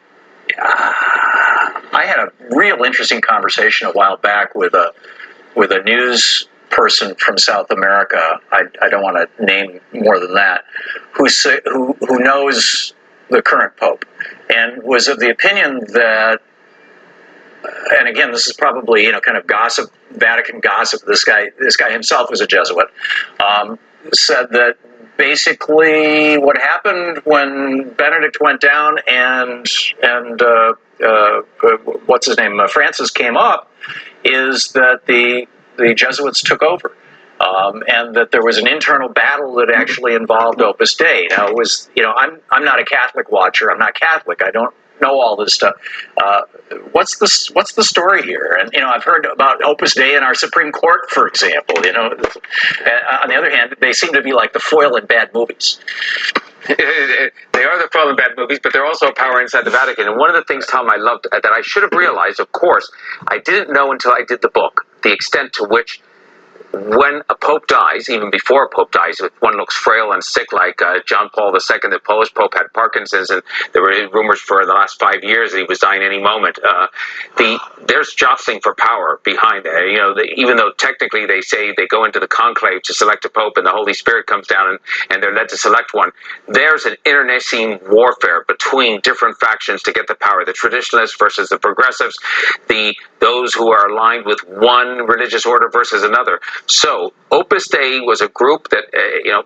had a real interesting conversation a while back with a news person from South America, I don't want to name more than that, who knows the current Pope and was of the opinion that, and again, this is probably, kind of gossip, Vatican gossip. This guy himself was a Jesuit. Said that basically what happened when Benedict went down and what's his name, Francis came up, is that the Jesuits took over. And that there was an internal battle that actually involved Opus Dei. Now, it was, I'm not a Catholic watcher. I'm not Catholic. I don't know all this stuff. What's the story here? And I've heard about Opus Dei in our Supreme Court, for example. On the other hand, they seem to be like the foil in bad movies. They are the foil in bad movies, but they're also a power inside the Vatican. And one of the things, Tom, I loved that I should have realized, of course, I didn't know until I did the book, the extent to which when a pope dies, even before a pope dies, if one looks frail and sick like John Paul II, the Polish pope, had Parkinson's, and there were rumors for the last 5 years that he was dying any moment. There's jostling for power behind that. Even though technically they say they go into the conclave to select a pope and the Holy Spirit comes down and they're led to select one, there's an internecine warfare between different factions to get the power. The traditionalists versus the progressives, those who are aligned with one religious order versus another. So Opus Dei was a group that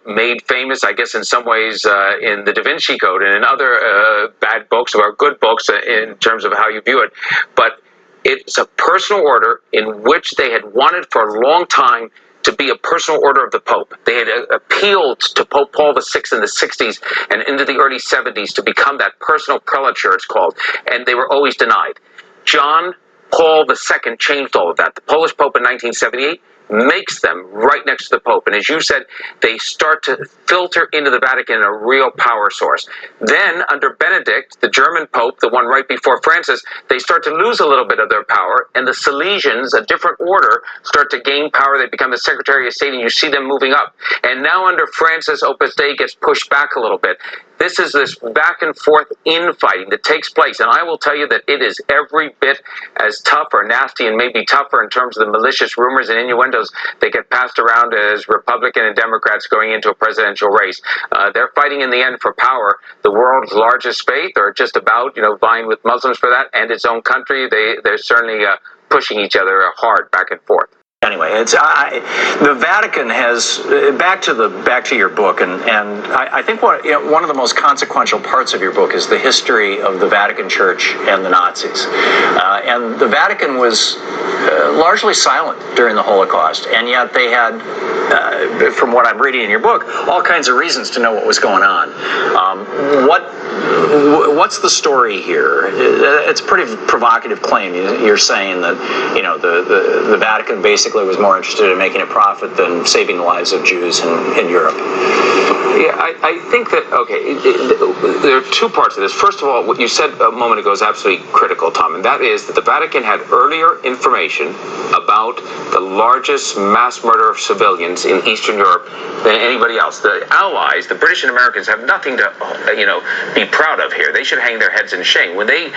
made famous, I guess, in some ways in the Da Vinci Code and in other bad books or good books in terms of how you view it. But it's a personal order in which they had wanted for a long time to be a personal order of the Pope. They had appealed to Pope Paul VI in the 60s and into the early 70s to become that personal prelature, it's called, and they were always denied. John Paul II changed all of that. The Polish Pope in 1978 makes them right next to the Pope. And as you said, they start to filter into the Vatican a real power source. Then, under Benedict, the German Pope, the one right before Francis, they start to lose a little bit of their power, and the Salesians, a different order, start to gain power. They become the Secretary of State, and you see them moving up. And now under Francis, Opus Dei gets pushed back a little bit. This is this back and forth infighting that takes place, and I will tell you that it is every bit as tough or nasty and maybe tougher in terms of the malicious rumors and innuendos that get passed around as Republican and Democrats going into a presidential race. They're fighting in the end for power. The world's largest faith, or just about, vying with Muslims for that, and its own country. They're certainly pushing each other hard back and forth. Anyway, the Vatican has back to your book, and I think one of the most consequential parts of your book is the history of the Vatican Church and the Nazis, and the Vatican was largely silent during the Holocaust, and yet they had, from what I'm reading in your book, all kinds of reasons to know what was going on. What's the story here? It's a pretty provocative claim. You're saying that the Vatican basically was more interested in making a profit than saving the lives of Jews in Europe. Yeah, I think that, there are two parts of this. First of all, what you said a moment ago is absolutely critical, Tom, and that is that the Vatican had earlier information about the largest mass murder of civilians in Eastern Europe than anybody else. The Allies, the British and Americans, have nothing to, be proud of here. They should hang their heads in shame. When the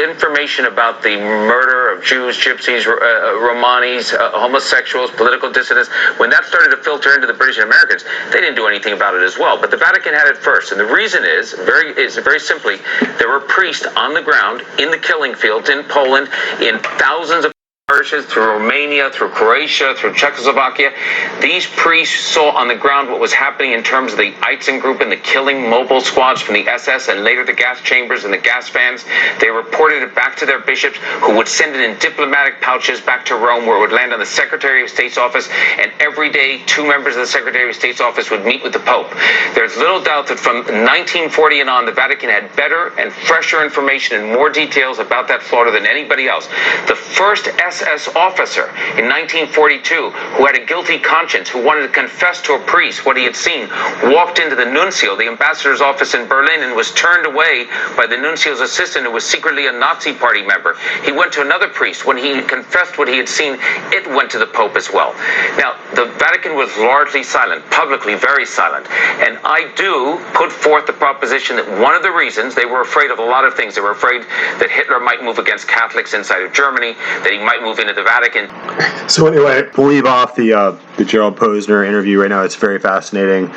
information about the murder of Jews, Gypsies, Romanis, homosexuals, political dissidents, when that started to filter into the British and Americans, they didn't do anything about it as well. But the Vatican had it first, and the reason is very simply, there were priests on the ground in the killing fields in Poland, in thousands of parishes, through Romania, through Croatia, through Czechoslovakia. These priests saw on the ground what was happening in terms of the Eitzen group and the killing mobile squads from the SS and later the gas chambers and the gas vans. They reported it back to their bishops, who would send it in diplomatic pouches back to Rome, where it would land on the Secretary of State's office, and every day 2 members of the Secretary of State's office would meet with the Pope. There's little doubt that from 1940 and on, the Vatican had better and fresher information and more details about that slaughter than anybody else. The first SS officer in 1942, who had a guilty conscience, who wanted to confess to a priest what he had seen, walked into the nuncio, the ambassador's office in Berlin, and was turned away by the nuncio's assistant, who was secretly a Nazi party member. He went to another priest. When he confessed what he had seen, it went to the Pope as well. Now, the Vatican was largely silent, publicly very silent, and I do put forth the proposition that one of the reasons they were afraid of a lot of things, they were afraid that Hitler might move against Catholics inside of Germany, that he might move moving to the Vatican. So anyway, we'll leave off the Gerald Posner interview right now. It's very fascinating,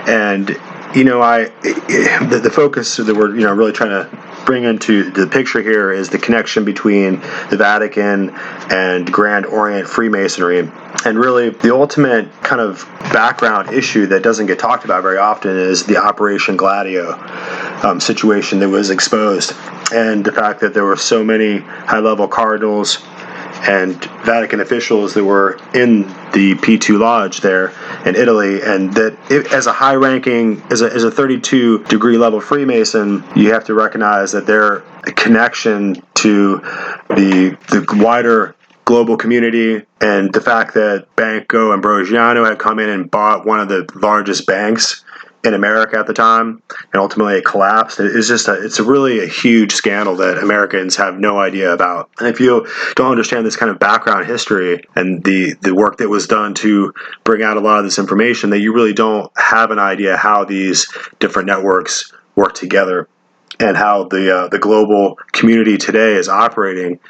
and the focus that we're really trying to bring into the picture here is the connection between the Vatican and Grand Orient Freemasonry. And really, the ultimate kind of background issue that doesn't get talked about very often is the Operation Gladio situation that was exposed, and the fact that there were so many high-level cardinals and Vatican officials that were in the P2 Lodge there in Italy, and that as a high-ranking, as a 32-degree level Freemason, you have to recognize that their connection to the wider global community, and the fact that Banco Ambrosiano had come in and bought one of the largest banks in America at the time, and ultimately it collapsed. It's really a huge scandal that Americans have no idea about. And if you don't understand this kind of background history and the work that was done to bring out a lot of this information, that you really don't have an idea how these different networks work together and how the global community today is operating,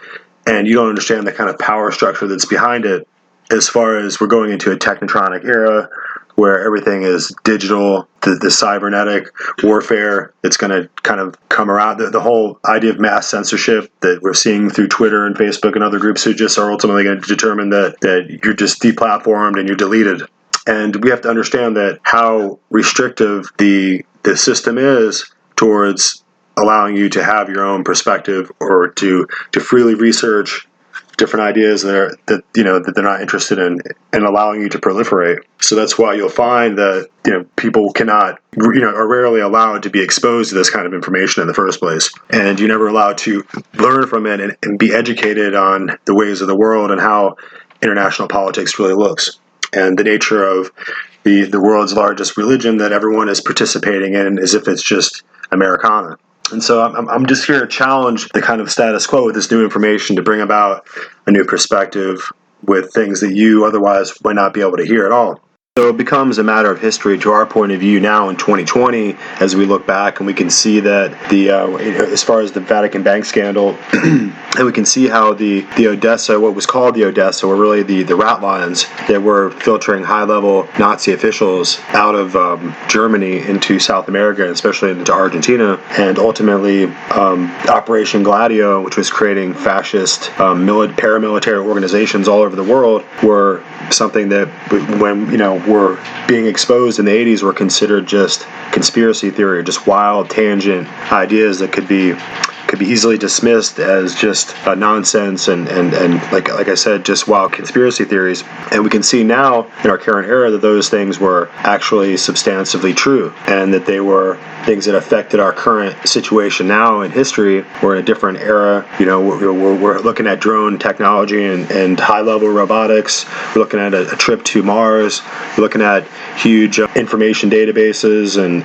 and you don't understand the kind of power structure that's behind it, as far as we're going into a technotronic era where everything is digital, the cybernetic warfare that's going to kind of come around, the whole idea of mass censorship that we're seeing through Twitter and Facebook and other groups who just are ultimately going to determine that you're just deplatformed and you're deleted. And we have to understand that how restrictive the system is towards allowing you to have your own perspective or to freely research different ideas that they're not interested in, and allowing you to proliferate. So that's why you'll find that people are rarely allowed to be exposed to this kind of information in the first place, and you're never allowed to learn from it and be educated on the ways of the world and how international politics really looks, and the nature of the world's largest religion that everyone is participating in as if it's just Americana. And so I'm just here to challenge the kind of status quo with this new information, to bring about a new perspective with things that you otherwise might not be able to hear at all. So it becomes a matter of history to our point of view now in 2020, as we look back and we can see that as far as the Vatican bank scandal, and we can see how the Odessa, what was called the Odessa, were really the rat lines that were filtering high-level Nazi officials out of Germany into South America, and especially into Argentina, and ultimately Operation Gladio, which was creating fascist paramilitary organizations all over the world, were something that were being exposed in the 80s were considered just conspiracy theory, just wild tangent ideas that could be easily dismissed as just nonsense and like I said, just wild conspiracy theories. And we can see now in our current era that those things were actually substantively true, and that they were things that affected our current situation now in history. We're in a different era. We're looking at drone technology and high-level robotics. We're looking at a trip to Mars. We're looking at huge information databases and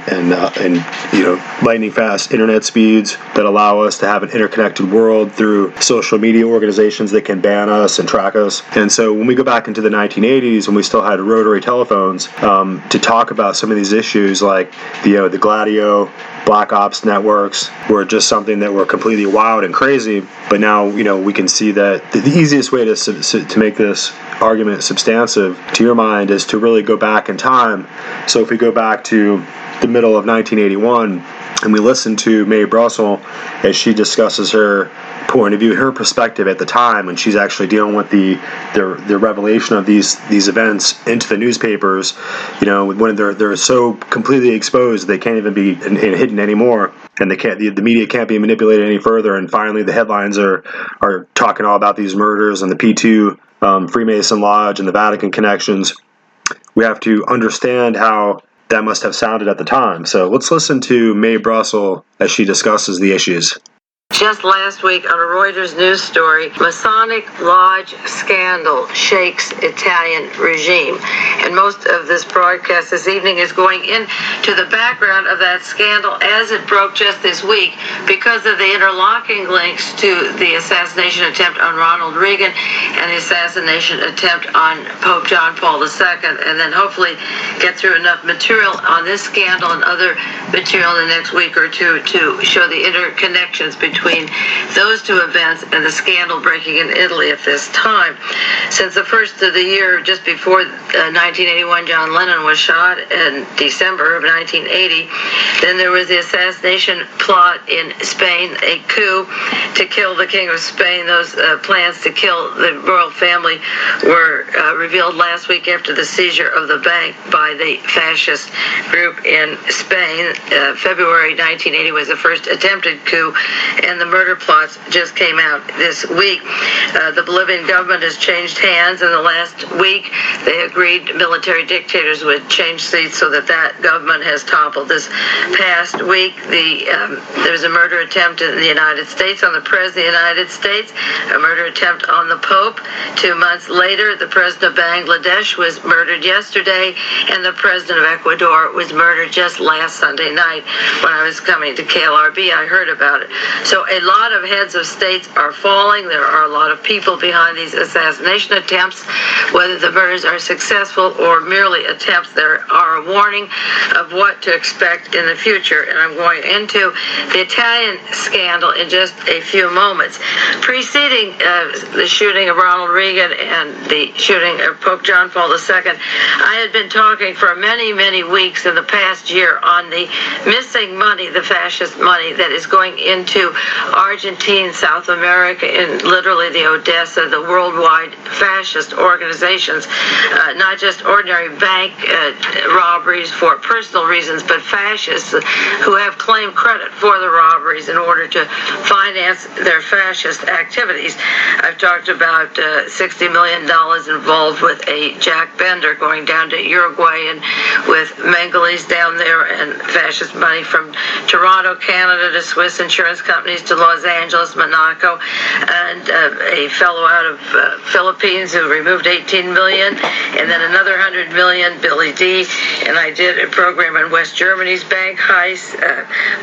lightning fast internet speeds that allow us to have an interconnected world through social media organizations that can ban us and track us. And so when we go back into the 1980s, when we still had rotary telephones, to talk about some of these issues like the Gladio, Black Ops networks were just something that were completely wild and crazy. But now, we can see that the easiest way to make this argument substantive to your mind is to really go back in time. So if we go back to the middle of 1981 and we listen to Mae Brussel as she discusses her point of view, her perspective at the time when she's actually dealing with the revelation of these events into the newspapers, when they're so completely exposed they can't even be hidden anymore, and the media can't be manipulated any further, and finally the headlines are talking all about these murders and the P2 Freemason Lodge and the Vatican connections. We have to understand how that must have sounded at the time. So let's listen to Mae Brussel as she discusses the issues. Just last week on a Reuters news story, Masonic Lodge scandal shakes Italian regime. And most of this broadcast this evening is going into the background of that scandal as it broke just this week because of the interlocking links to the assassination attempt on Ronald Reagan and the assassination attempt on Pope John Paul II, and then hopefully get through enough material on this scandal and other material in the next week or two to show the interconnections between between those two events and the scandal breaking in Italy at this time. Since the first of the year, just before 1981, John Lennon was shot in December of 1980. Then there was the assassination plot in Spain, a coup to kill the King of Spain. Those plans to kill the royal family were revealed last week after the seizure of the bank by the fascist group in Spain. February 1980 was the first attempted coup, and the murder plots just came out this week. The Bolivian government has changed hands in the last week. They agreed military dictators would change seats so that government has toppled. This past week, there was a murder attempt in the United States on the President of the United States, a murder attempt on the Pope. 2 months later, the President of Bangladesh was murdered yesterday, and the President of Ecuador was murdered just last Sunday night. When I was coming to KLRB, I heard about it. So a lot of heads of states are falling. There are a lot of people behind these assassination attempts. Whether the murders are successful or merely attempts, there are a warning of what to expect in the future. And I'm going into the Italian scandal in just a few moments. Preceding the shooting of Ronald Reagan and the shooting of Pope John Paul II, I had been talking for many, many weeks in the past year on the missing money, the fascist money that is going into Argentina, South America, and literally the Odessa, the worldwide fascist organizations, not just ordinary bank robberies for personal reasons, but fascists who have claimed credit for the robberies in order to finance their fascist activities. I've talked about $60 million involved with a Jack Bender going down to Uruguay and with Mengele's down there, and fascist money from Toronto, Canada to Swiss insurance companies to Los Angeles, Monaco, and a fellow out of Philippines who removed $18 million, and then another $100 million, Billy D. And I did a program on West Germany's bank heists,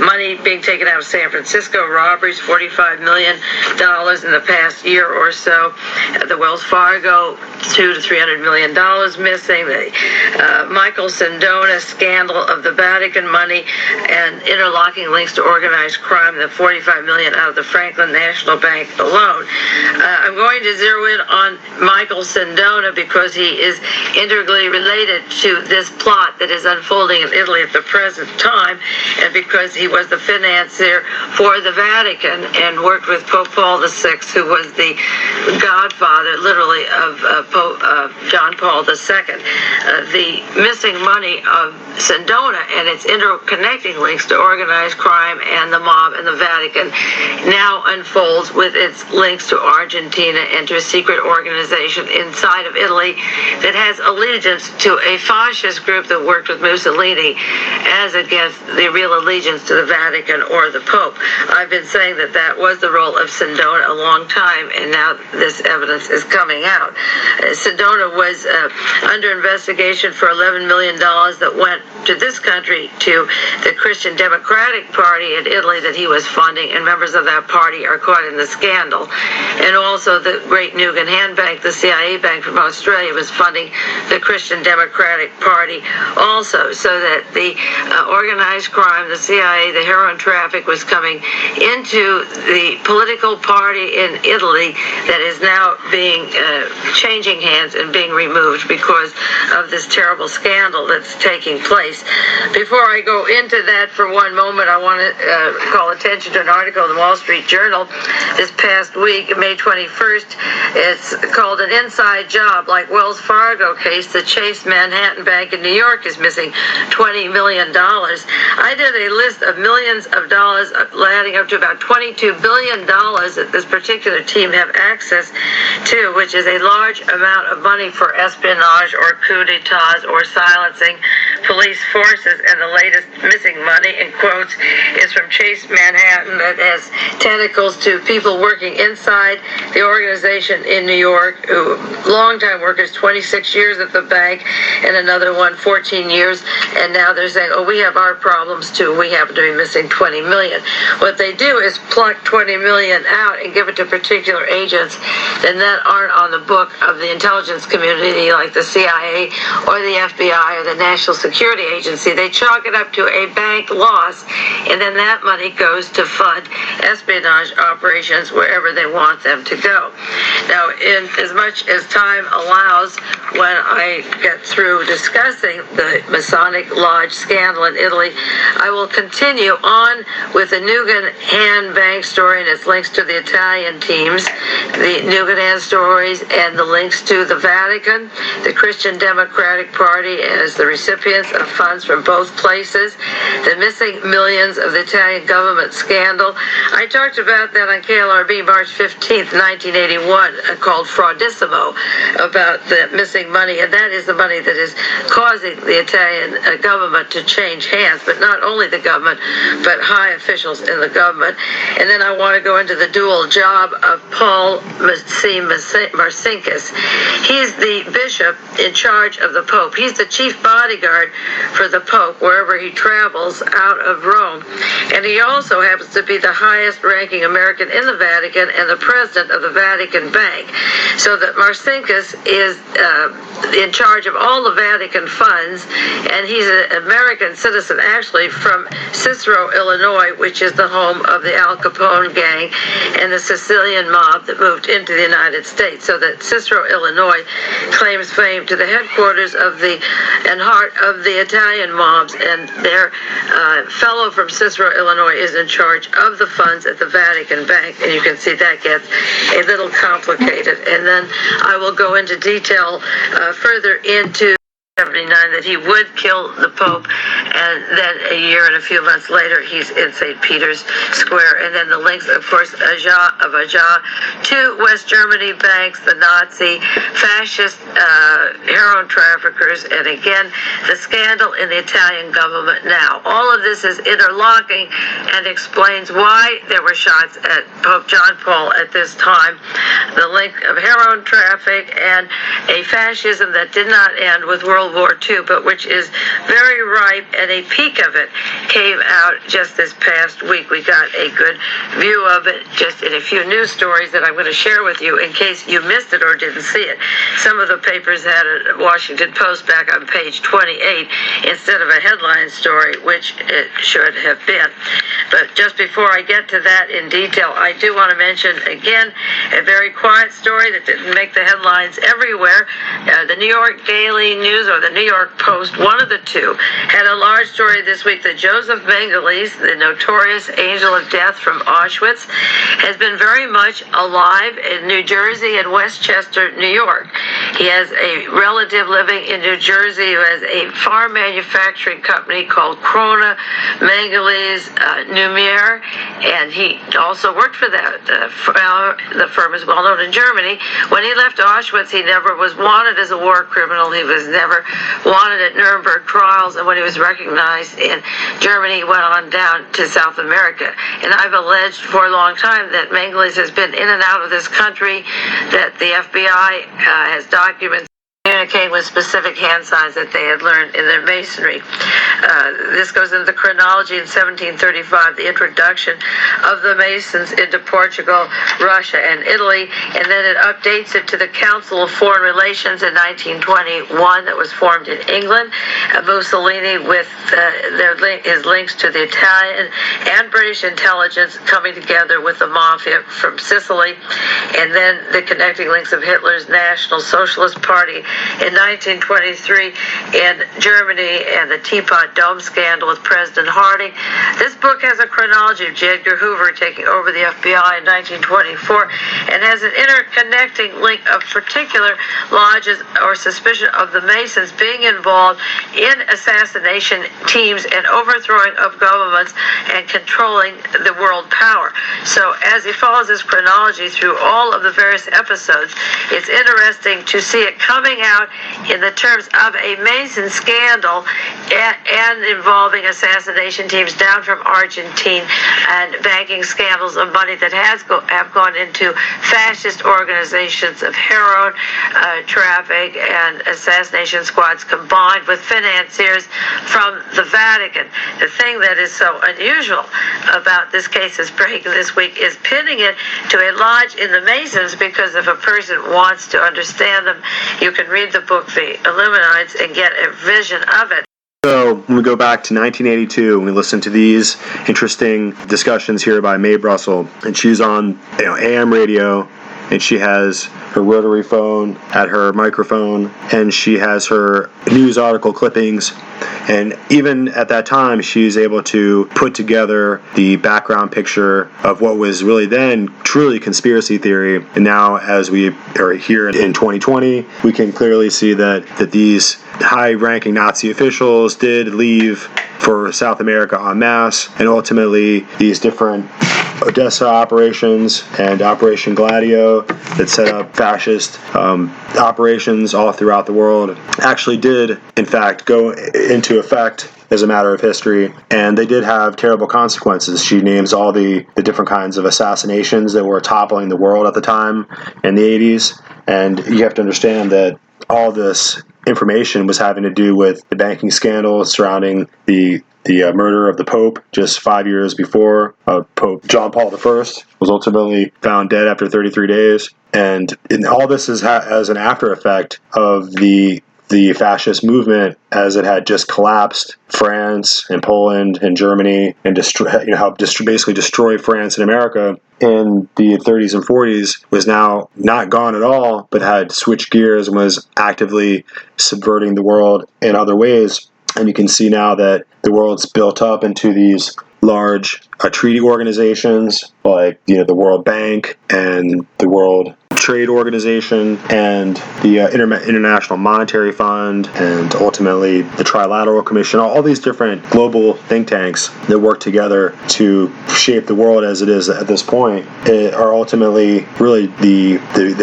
money being taken out of San Francisco, robberies, $45 million in the past year or so. The Wells Fargo, $200 to $300 million missing. The Michael Sindona scandal of the Vatican money and interlocking links to organized crime, the $45 million out of the Franklin National Bank alone. I'm going to zero in on Michael Sindona because he is integrally related to this plot that is unfolding in Italy at the present time, and because he was the financier for the Vatican and worked with Pope Paul VI, who was the godfather, literally, of Pope John Paul II. The missing money of Sindona and its interconnecting links to organized crime and the mob and the Vatican now unfolds with its links to Argentina and to a secret organization inside of Italy that has allegiance to a fascist group that worked with Mussolini as against the real allegiance to the Vatican or the Pope. I've been saying that that was the role of Sindona a long time, and now this evidence is coming out. Sindona was under investigation for $11 million that went to this country to the Christian Democratic Party in Italy that he was funding, and members of that party are caught in the scandal. And also the Great Nugan Hand Bank, the CIA bank from Australia, was funding the Christian Democratic Party also, so that the organized crime, the CIA, the heroin traffic was coming into the political party in Italy that is now being changing hands and being removed because of this terrible scandal that's taking place. Before I go into that for one moment, I want to call attention to an article in the Wall Street Journal this past week, May 21st. It's called "An Inside Job Like Wells Fargo Case. The Chase Manhattan Bank in New York is missing $20 million." I did a list of millions of dollars adding up to about $22 billion that this particular team have access to, which is a large amount of money for espionage or coup d'etats or silencing police forces. And the latest missing money, in quotes, is from Chase Manhattan, that has tentacles to people working inside the organization in New York, who longtime workers, 26 years at the bank, and another one 14 years, and now they're saying, oh, we have our problems too. We happen to be missing $20 million. What they do is pluck $20 million out and give it to particular agents that aren't on the book of the intelligence community, like the CIA or the FBI or the National Security Agency. They chalk it up to a bank loss, and then that money goes to fund espionage operations wherever they want them to go. Now, in as much as time allows, when I get through discussing the Masonic Lodge scandal in Italy, I will continue on with the Nugan Hand Bank story and its links to the Italian teams, the Nugan Hand stories, and the links to the Vatican, the Christian Democratic Party as the recipients of funds from both places, the missing millions of the Italian government scandal. I talked about that on KLRB March 15th, 1981, called Fraudissimo, about the missing money, and that is the money that is causing the Italian government to change hands, but not only the government, but high officials in the government. And then I want to go into the dual job of Paul C. Marcinkus. He's the bishop in charge of the Pope. He's the chief bodyguard for the Pope wherever he travels out of Rome. And he also happens to be the highest ranking American in the Vatican and the president of the Vatican Bank. So that Marcinkus is in charge of all the Vatican funds, and he's an American citizen actually from Cicero, Illinois, which is the home of the Al Capone gang and the Sicilian mob that moved into the United States. So that Cicero, Illinois claims fame to the headquarters of the and heart of the Italian mobs, and their fellow from Cicero, Illinois is in charge of the funds at the Vatican Bank, and you can see that gets a little complicated. And then I will go into detail further into 79 that he would kill the Pope, and then a year and a few months later he's in St. Peter's Square. And then the links, of course, Aja to West Germany banks, the Nazi fascist heroin traffickers, and again the scandal in the Italian government now. All of this is interlocking and explains why there were shots at Pope John Paul at this time. The link of heroin traffic and a fascism that did not end with World War II, but which is very ripe, and a peak of it came out just this past week. We got a good view of it just in a few news stories that I'm going to share with you in case you missed it or didn't see it. Some of the papers had a Washington Post back on page 28 instead of a headline story, which it should have been. But just before I get to that in detail, I do want to mention again a very quiet story that didn't make the headlines everywhere. The New York Daily News or the New York Post, one of the two, had a large story this week that Joseph Mengele, the notorious angel of death from Auschwitz, has been very much alive in New Jersey and Westchester, New York. He has a relative living in New Jersey who has a farm manufacturing company called Krona Mengele's Numier, and he also worked for that. The firm is well known in Germany. When he left Auschwitz, he never was wanted as a war criminal. He was never wanted at Nuremberg trials, and when he was recognized in Germany, he went on down to South America. And I've alleged for a long time that Mengele has been in and out of this country, that the FBI has documents communicating with specific hand signs that they had learned in their masonry. This goes into the chronology in 1735, the introduction of the Masons into Portugal, Russia, and Italy, and then it updates it to the Council of Foreign Relations in 1921 that was formed in England. Mussolini with his links to the Italian and British intelligence coming together with the mafia from Sicily, and then the connecting links of Hitler's National Socialist Party in 1923 in Germany, and the Teapot Dome scandal with President Harding. This book has a chronology of J. Edgar Hoover taking over the FBI in 1924 and has an interconnecting link of particular lodges or suspicion of the Masons being involved in assassination teams and overthrowing of governments and controlling the world power. So as he follows this chronology through all of the various episodes, it's interesting to see it coming out in the terms of a Mason scandal and involving assassination teams down from Argentina and banking scandals of money that have gone into fascist organizations of heroin traffic and assassination squads combined with financiers from the Vatican. The thing that is so unusual about this case is breaking this week is pinning it to a lodge in the Masons, because if a person wants to understand them, you can read the book The Illuminates and get a vision of it. So when we go back to 1982 and we listen to these interesting discussions here by Mae Brussel, and she's on AM radio, and she has her rotary phone at her microphone, and she has her news article clippings. And even at that time, she was able to put together the background picture of what was really then truly conspiracy theory. And now, as we are here in 2020, we can clearly see that these high-ranking Nazi officials did leave for South America en masse, and ultimately these different Odessa operations and Operation Gladio that set up fascist operations all throughout the world actually did, in fact, go into effect as a matter of history, and they did have terrible consequences. She names all the different kinds of assassinations that were toppling the world at the time in the 80s, and you have to understand that all this information was having to do with the banking scandal surrounding the murder of the Pope just 5 years before. Pope John Paul I was ultimately found dead after 33 days. And all this is as an after effect of the fascist movement as it had just collapsed France and Poland and Germany and helped basically destroy France and America in the 30s and 40s, was now not gone at all, but had switched gears and was actively subverting the world in other ways. And you can see now that the world's built up into these large treaty organizations like the World Bank and the World Trade Organization and the International Monetary Fund and ultimately the Trilateral Commission. All these different global think tanks that work together to shape the world as it is at this point are ultimately really the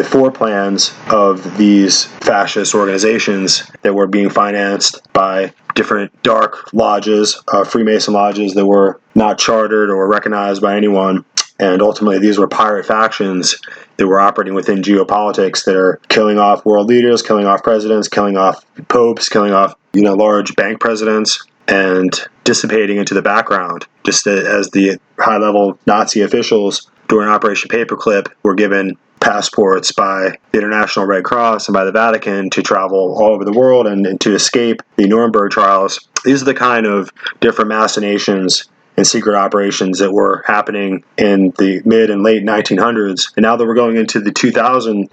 foreplans of these fascist organizations that were being financed by different dark lodges, Freemason lodges that were not chartered or recognized by anyone. And ultimately, these were pirate factions that were operating within geopolitics that are killing off world leaders, killing off presidents, killing off popes, killing off large bank presidents, and dissipating into the background, just as the high-level Nazi officials during Operation Paperclip were given passports by the International Red Cross and by the Vatican to travel all over the world and to escape the Nuremberg trials. These are the kind of different machinations and secret operations that were happening in the mid and late 1900s. And now that we're going into the 2000s,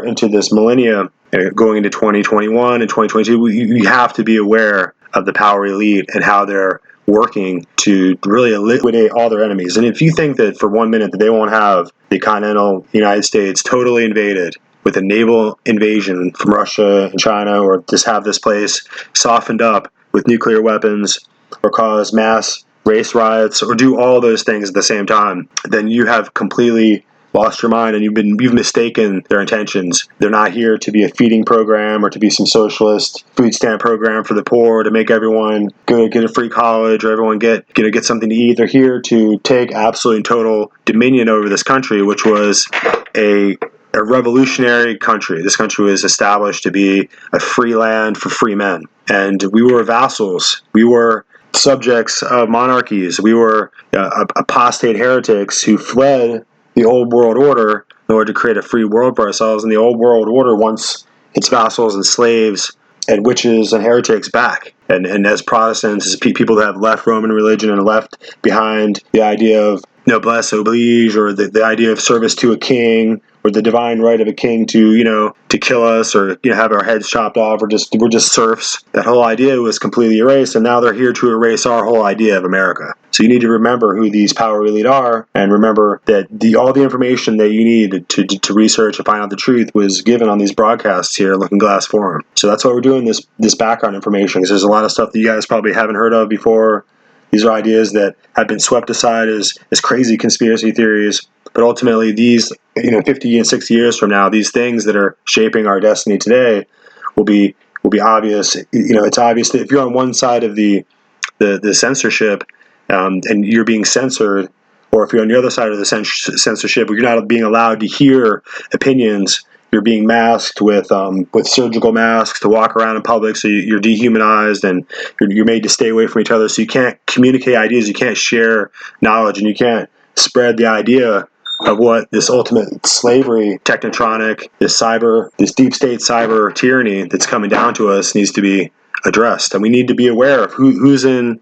into this millennia, going into 2021 and 2022, you have to be aware of the power elite and how they're working to really liquidate all their enemies. And if you think that for 1 minute that they won't have the continental United States totally invaded with a naval invasion from Russia and China, or just have this place softened up with nuclear weapons, or cause mass race riots, or do all those things at the same time, then you have completely lost your mind and you've mistaken their intentions. They're not here to be a feeding program or to be some socialist food stamp program for the poor, to make everyone go get a free college or everyone get something to eat. They're here to take absolute and total dominion over this country, which was a revolutionary country. This country was established to be a free land for free men. And we were vassals. We were subjects of monarchies. We were apostate heretics who fled the old world order in order to create a free world for ourselves. And the old world order wants its vassals and slaves and witches and heretics back. And as Protestants, as people that have left Roman religion and left behind the idea of noblesse oblige, or the idea of service to a king, or the divine right of a king to kill us, or have our heads chopped off, or we're just serfs. That whole idea was completely erased, and now they're here to erase our whole idea of America. So you need to remember who these power elite are, and remember that all the information that you need to research and find out the truth was given on these broadcasts here at Looking Glass Forum. So that's why we're doing this background information, because there's a lot of stuff that you guys probably haven't heard of before. These are ideas that have been swept aside as crazy conspiracy theories. But ultimately, these, 50 and 60 years from now, these things that are shaping our destiny today will be obvious. It's obvious that if you're on one side of the censorship and you're being censored, or if you're on the other side of the censorship where you're not being allowed to hear opinions, you're being masked with surgical masks to walk around in public, so you're dehumanized and you're made to stay away from each other. So you can't communicate ideas, you can't share knowledge, and you can't spread the idea of what this ultimate slavery, technotronic, this deep state cyber tyranny that's coming down to us needs to be addressed. And we need to be aware of who's in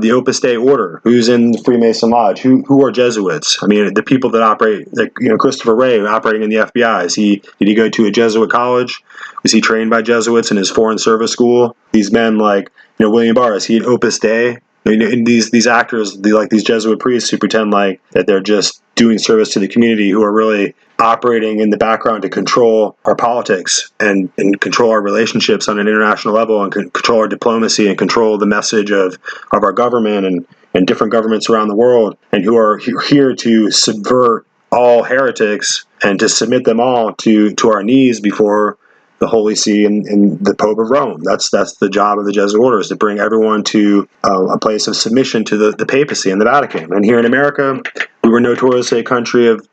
the Opus Dei order, who's in the Freemason Lodge, who are Jesuits. I mean, the people that operate, like, Christopher Wray operating in the FBI. Did he go to a Jesuit college? Was he trained by Jesuits in his foreign service school? These men like, William Barr, is he an Opus Dei? And these actors, these Jesuit priests who pretend like that they're just doing service to the community, who are really operating in the background to control our politics and control our relationships on an international level, and control our diplomacy and control the message of our government and different governments around the world, and who are here to subvert all heretics and to submit them all to our knees before the Holy See and the Pope of Rome. That's the job of the Jesuit order, is to bring everyone to a place of submission to the papacy and the Vatican. And here in America, we were notoriously a country of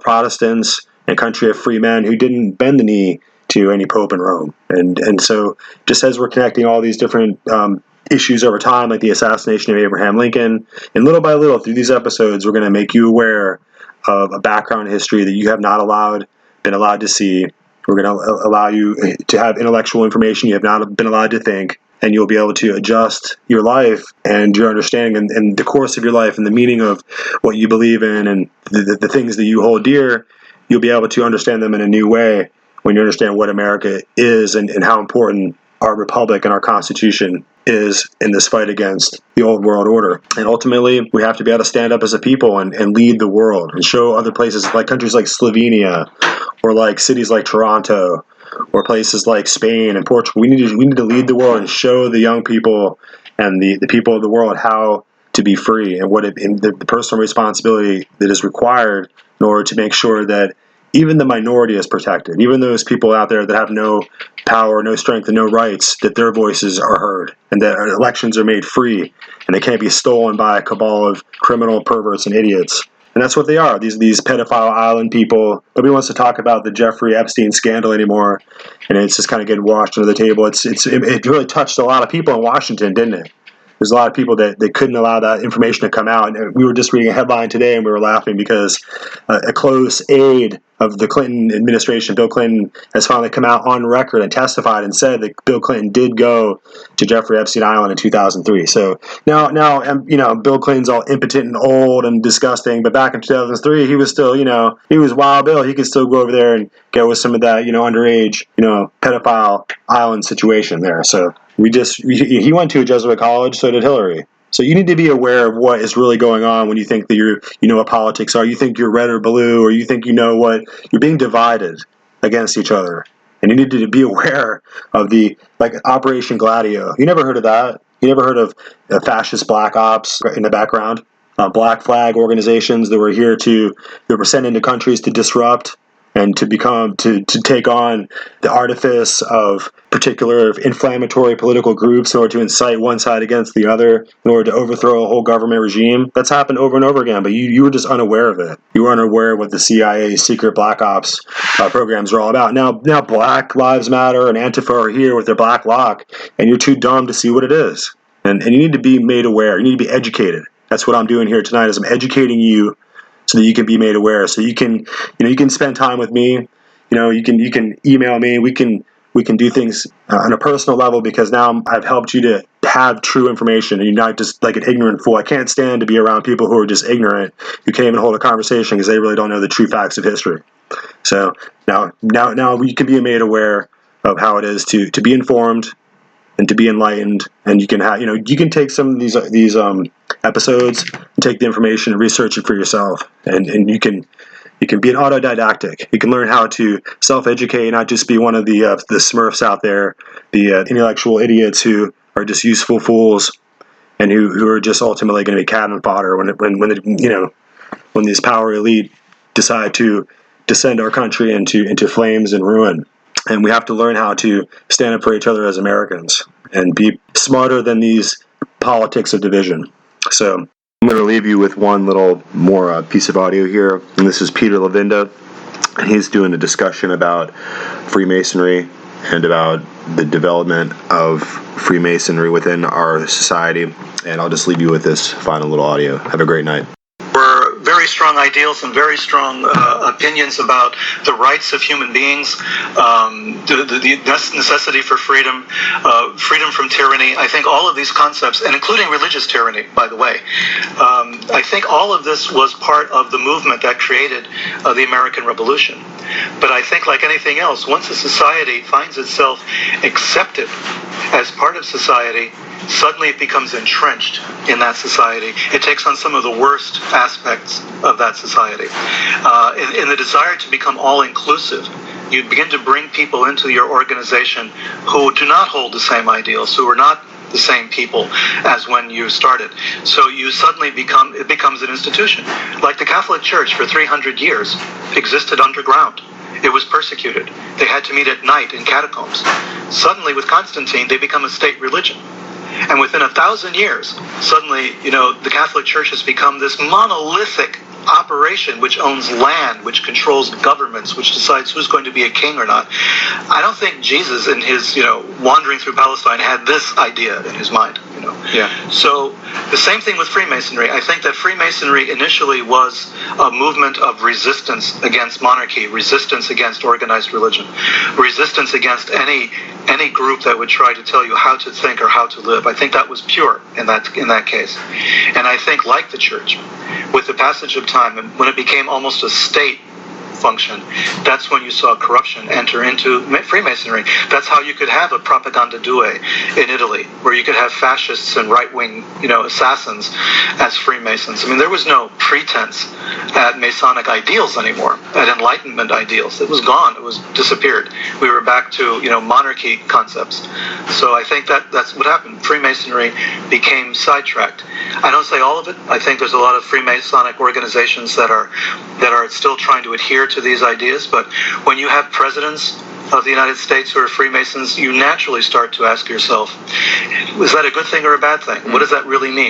Protestants and country of free men who didn't bend the knee to any Pope in Rome. And so just as we're connecting all these different issues over time, like the assassination of Abraham Lincoln, and little by little through these episodes, we're going to make you aware of a background history that you have not been allowed to see. We're going to allow you to have intellectual information you have not been allowed to think, and you'll be able to adjust your life and your understanding and the course of your life and the meaning of what you believe in and the things that you hold dear. You'll be able to understand them in a new way when you understand what America is and how important our republic and our Constitution is in this fight against the old world order. And ultimately, we have to be able to stand up as a people and lead the world and show other places, like countries like Slovenia, or like cities like Toronto, or places like Spain and Portugal. We need to lead the world and show the young people and the people of the world how to be free, and the personal responsibility that is required in order to make sure that even the minority is protected, even those people out there that have no power, no strength, and no rights, that their voices are heard, and that elections are made free, and they can't be stolen by a cabal of criminal perverts and idiots. And that's what they are, these pedophile island people. Nobody wants to talk about the Jeffrey Epstein scandal anymore, and it's just kind of getting washed under the table. It really touched a lot of people in Washington, didn't it? There's a lot of people that they couldn't allow that information to come out. And we were just reading a headline today, and we were laughing because a close aide of the Clinton administration, Bill Clinton, has finally come out on record and testified and said that Bill Clinton did go to Jeffrey Epstein Island in 2003. So now, Bill Clinton's all impotent and old and disgusting, but back in 2003, he was still, he was Wild Bill. He could still go over there and get with some of that, underage, pedophile island situation there. So he went to a Jesuit college, so did Hillary. So you need to be aware of what is really going on when you think that you know what politics are. You think you're red or blue, or you think you know what. You're being divided against each other. And you need to be aware of Operation Gladio. You never heard of that? You never heard of fascist black ops in the background? Black flag organizations that were sent into countries to disrupt and to take on the artifice of particular inflammatory political groups in order to incite one side against the other, in order to overthrow a whole government regime. That's happened over and over again, but you were just unaware of it. You were unaware of what the CIA's secret black ops programs are all about. Now Black Lives Matter and Antifa are here with their black lock, and you're too dumb to see what it is. And you need to be made aware. You need to be educated. That's what I'm doing here tonight, is I'm educating you so that you can be made aware. So you can spend time with me. You can email me. We can do things on a personal level, because now I've helped you to have true information, and you're not just like an ignorant fool. I can't stand to be around people who are just ignorant, who can't even hold a conversation because they really don't know the true facts of history. So now you can be made aware of how it is to be informed and to be enlightened, and you can take some of these episodes and take the information and research it for yourself, and you can be an autodidactic. You can learn how to self-educate, not just be one of the Smurfs out there, the intellectual idiots who are just useful fools, and who are just ultimately going to be cannon fodder when these power elite decide to descend our country into flames and ruin. And we have to learn how to stand up for each other as Americans and be smarter than these politics of division. So I'm going to leave you with one little more piece of audio here. And this is Peter Lavinda. And he's doing a discussion about Freemasonry and about the development of Freemasonry within our society. And I'll just leave you with this final little audio. Have a great night. We're very strong ideals and very strong opinions about the rights of human beings, the necessity for freedom, freedom from tyranny. I think all of these concepts, and including religious tyranny, by the way, I think all of this was part of the movement that created the American Revolution. But I think, like anything else, once a society finds itself accepted as part of society, suddenly it becomes entrenched in that society. It takes on some of the worst aspects of that society. In the desire to become all-inclusive, you begin to bring people into your organization who do not hold the same ideals, who are not the same people as when you started. So you suddenly it becomes an institution. Like the Catholic Church for 300 years existed underground. It was persecuted. They had to meet at night in catacombs. Suddenly, with Constantine, they become a state religion. And within 1,000 years, suddenly, the Catholic Church has become this monolithic operation which owns land, which controls governments, which decides who's going to be a king or not. I don't think Jesus, in his, wandering through Palestine, had this idea in his mind. Yeah. So the same thing with Freemasonry. I think that Freemasonry initially was a movement of resistance against monarchy, resistance against organized religion, resistance against any group that would try to tell you how to think or how to live. I think that was pure in that case. And I think, like the church, with the passage of time, and when it became almost a state function, that's when you saw corruption enter into Freemasonry. That's how you could have a propaganda due in Italy, where you could have fascists and right-wing, assassins as Freemasons. I mean, there was no pretense at Masonic ideals anymore, at Enlightenment ideals. It was gone. It was disappeared. We were back to, monarchy concepts. So I think that's what happened. Freemasonry became sidetracked. I don't say all of it. I think there's a lot of Freemasonic organizations that are still trying to adhere to these ideas, but when you have presidents of the United States who are Freemasons, you naturally start to ask yourself, is that a good thing or a bad thing? What does that really mean?